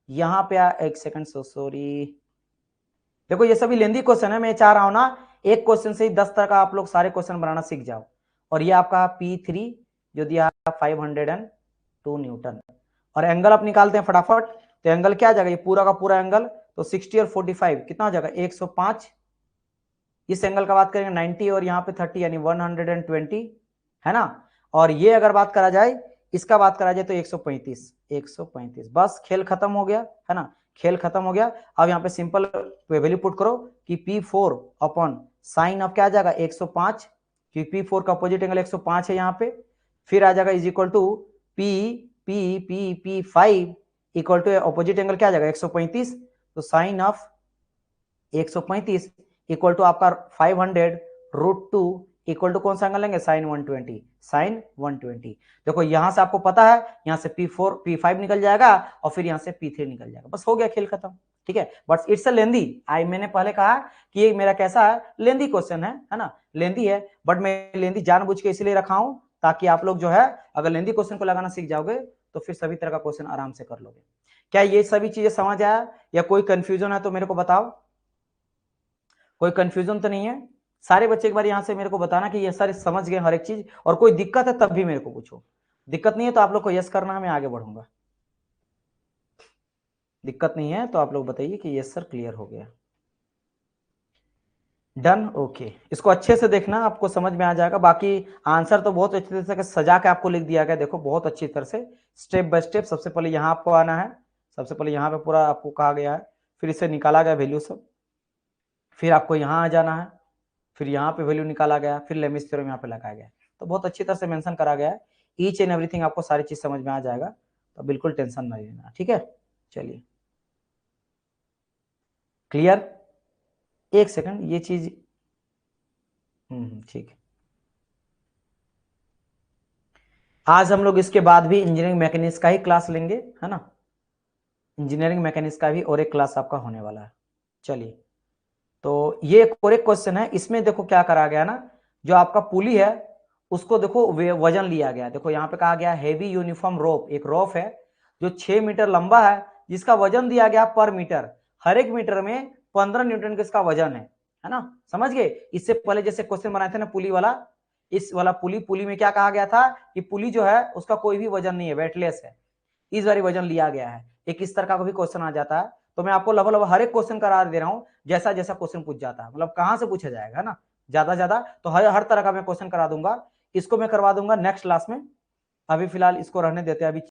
यहां पे एक सेकंड, सो सॉरी, देखो ये सभी लेंदी क्वेश्चन है, मैं चाह रहा हूं ना एक क्वेश्चन से ही 10 तरह का आप लोग सारे क्वेश्चन बनाना सीख जाओ। और ये आपका P3 जो दिया 502 न्यूटन, और एंगल आप निकालते हैं फटाफट, तो एंगल क्या आ जाएगा, ये पूरा का पूरा एंगल, तो 60 और 45 कितना हो जाएगा 105, इस एंगल का बात करेंगे 90 और यहाँ पे 30 यानी 120, है ना। और ये अगर बात करा जाए, इसका बात करा जाए तो 135, बस खेल खत्म हो गया, है ना, खेल खत्म हो गया। अब यहाँ पे सिंपल वैल्यू पुट करो कि P4 अपॉन साइन ऑफ क्या आ जाएगा 105, क्योंकि P4 का अपोजिट एंगल 105 है यहाँ पे, फिर आ जाएगा is equal to P5 equal to opposite angle क्या आ जाएगा 135, तो साइन ऑफ 135 इक्वल टू आपका 500√2 इक्वल टू कौन सा एंगल लेंगे साइन 120। देखो यहां से आपको पता है, यहां से P5 निकल जाएगा और फिर यहां से P3 निकल जाएगा, बस हो गया खेल खत्म, ठीक है। बट इट्स अ लेंदी, मैंने पहले कहा कि ये मेरा कैसा है लेंदी क्वेश्चन है ना, लेंदी है, बट मैं लेंदी जानबूझ के इसलिए रखा हूं ताकि आप लोग जो है अगर लेंदी क्वेश्चन को लगाना सीख जाओगे तो फिर सभी तरह का क्वेश्चन आराम से कर लोगे। क्या ये सभी चीजें समझ आया या कोई कंफ्यूजन है तो मेरे को बताओ। कोई कंफ्यूजन तो नहीं है? सारे बच्चे एक बार यहाँ से मेरे को बताना कि ये सर समझ गए हर एक चीज, और कोई दिक्कत है तब भी मेरे को पूछो। दिक्कत नहीं है तो आप लोग को यस करना है, मैं आगे बढ़ूंगा। दिक्कत नहीं है तो आप लोग बताइए कि यस सर क्लियर हो गया। Done, okay. इसको अच्छे से देखना, आपको समझ में आ जाएगा। बाकी आंसर तो बहुत अच्छी तरह से सजा के आपको लिख दिया गया, देखो बहुत अच्छी तरह से स्टेप बाय स्टेप। सबसे पहले यहाँ आपको आना है, सबसे पहले यहाँ पे पूरा आपको कहा गया है, फिर इसे निकाला गया वैल्यू सब, फिर आपको यहाँ आ जाना है, फिर यहाँ पे वैल्यू निकाला गया, फिर लेमिस थ्योरम यहाँ पे लगाया गया। तो बहुत अच्छी तरह से मेंशन करा गया है, ईच एंड एवरीथिंग आपको सारी चीज समझ में आ जाएगा, तो बिल्कुल टेंशन नहीं लेना, ठीक है। चलिए क्लियर। एक सेकंड, ये चीज ठीक है। आज हम लोग इसके बाद भी इंजीनियरिंग मैकेनिक्स का ही क्लास लेंगे, है ना। इंजीनियरिंग मैकेनिक्स का भी और एक क्लास आपका होने वाला है। चलिए, तो ये एक और एक क्वेश्चन है, इसमें देखो क्या करा गया ना, जो आपका पुली है उसको देखो वजन लिया गया। देखो यहाँ पे कहा गया हैवी यूनिफॉर्म रोप, एक रोप है जो 6 मीटर लंबा है, जिसका वजन दिया गया पर मीटर, हर एक मीटर में 15 न्यूटन का इसका वजन है ना। समझ गए। इससे पहले जैसे क्वेश्चन बनाए थे ना पुली वाला, इस वाला पुली में क्या कहा गया था कि पुली जो है उसका कोई भी वजन नहीं है, वेटलेस है। इस बार वजन लिया गया है। एक इस तरह का भी क्वेश्चन आ जाता है, तो मैं आपको लगभग हर एक क्वेश्चन करा दे रहा हूं, जैसा जैसा क्वेश्चन पूछ जाता है, मतलब कहां से पूछा जाएगा, है ना। ज्यादा ज्यादा तो हर तरह का मैं क्वेश्चन करा दूंगा। इसको मैं करवा दूंगा नेक्स्ट क्लास में, अभी फिलहाल इसको रहने देते हैं अभी।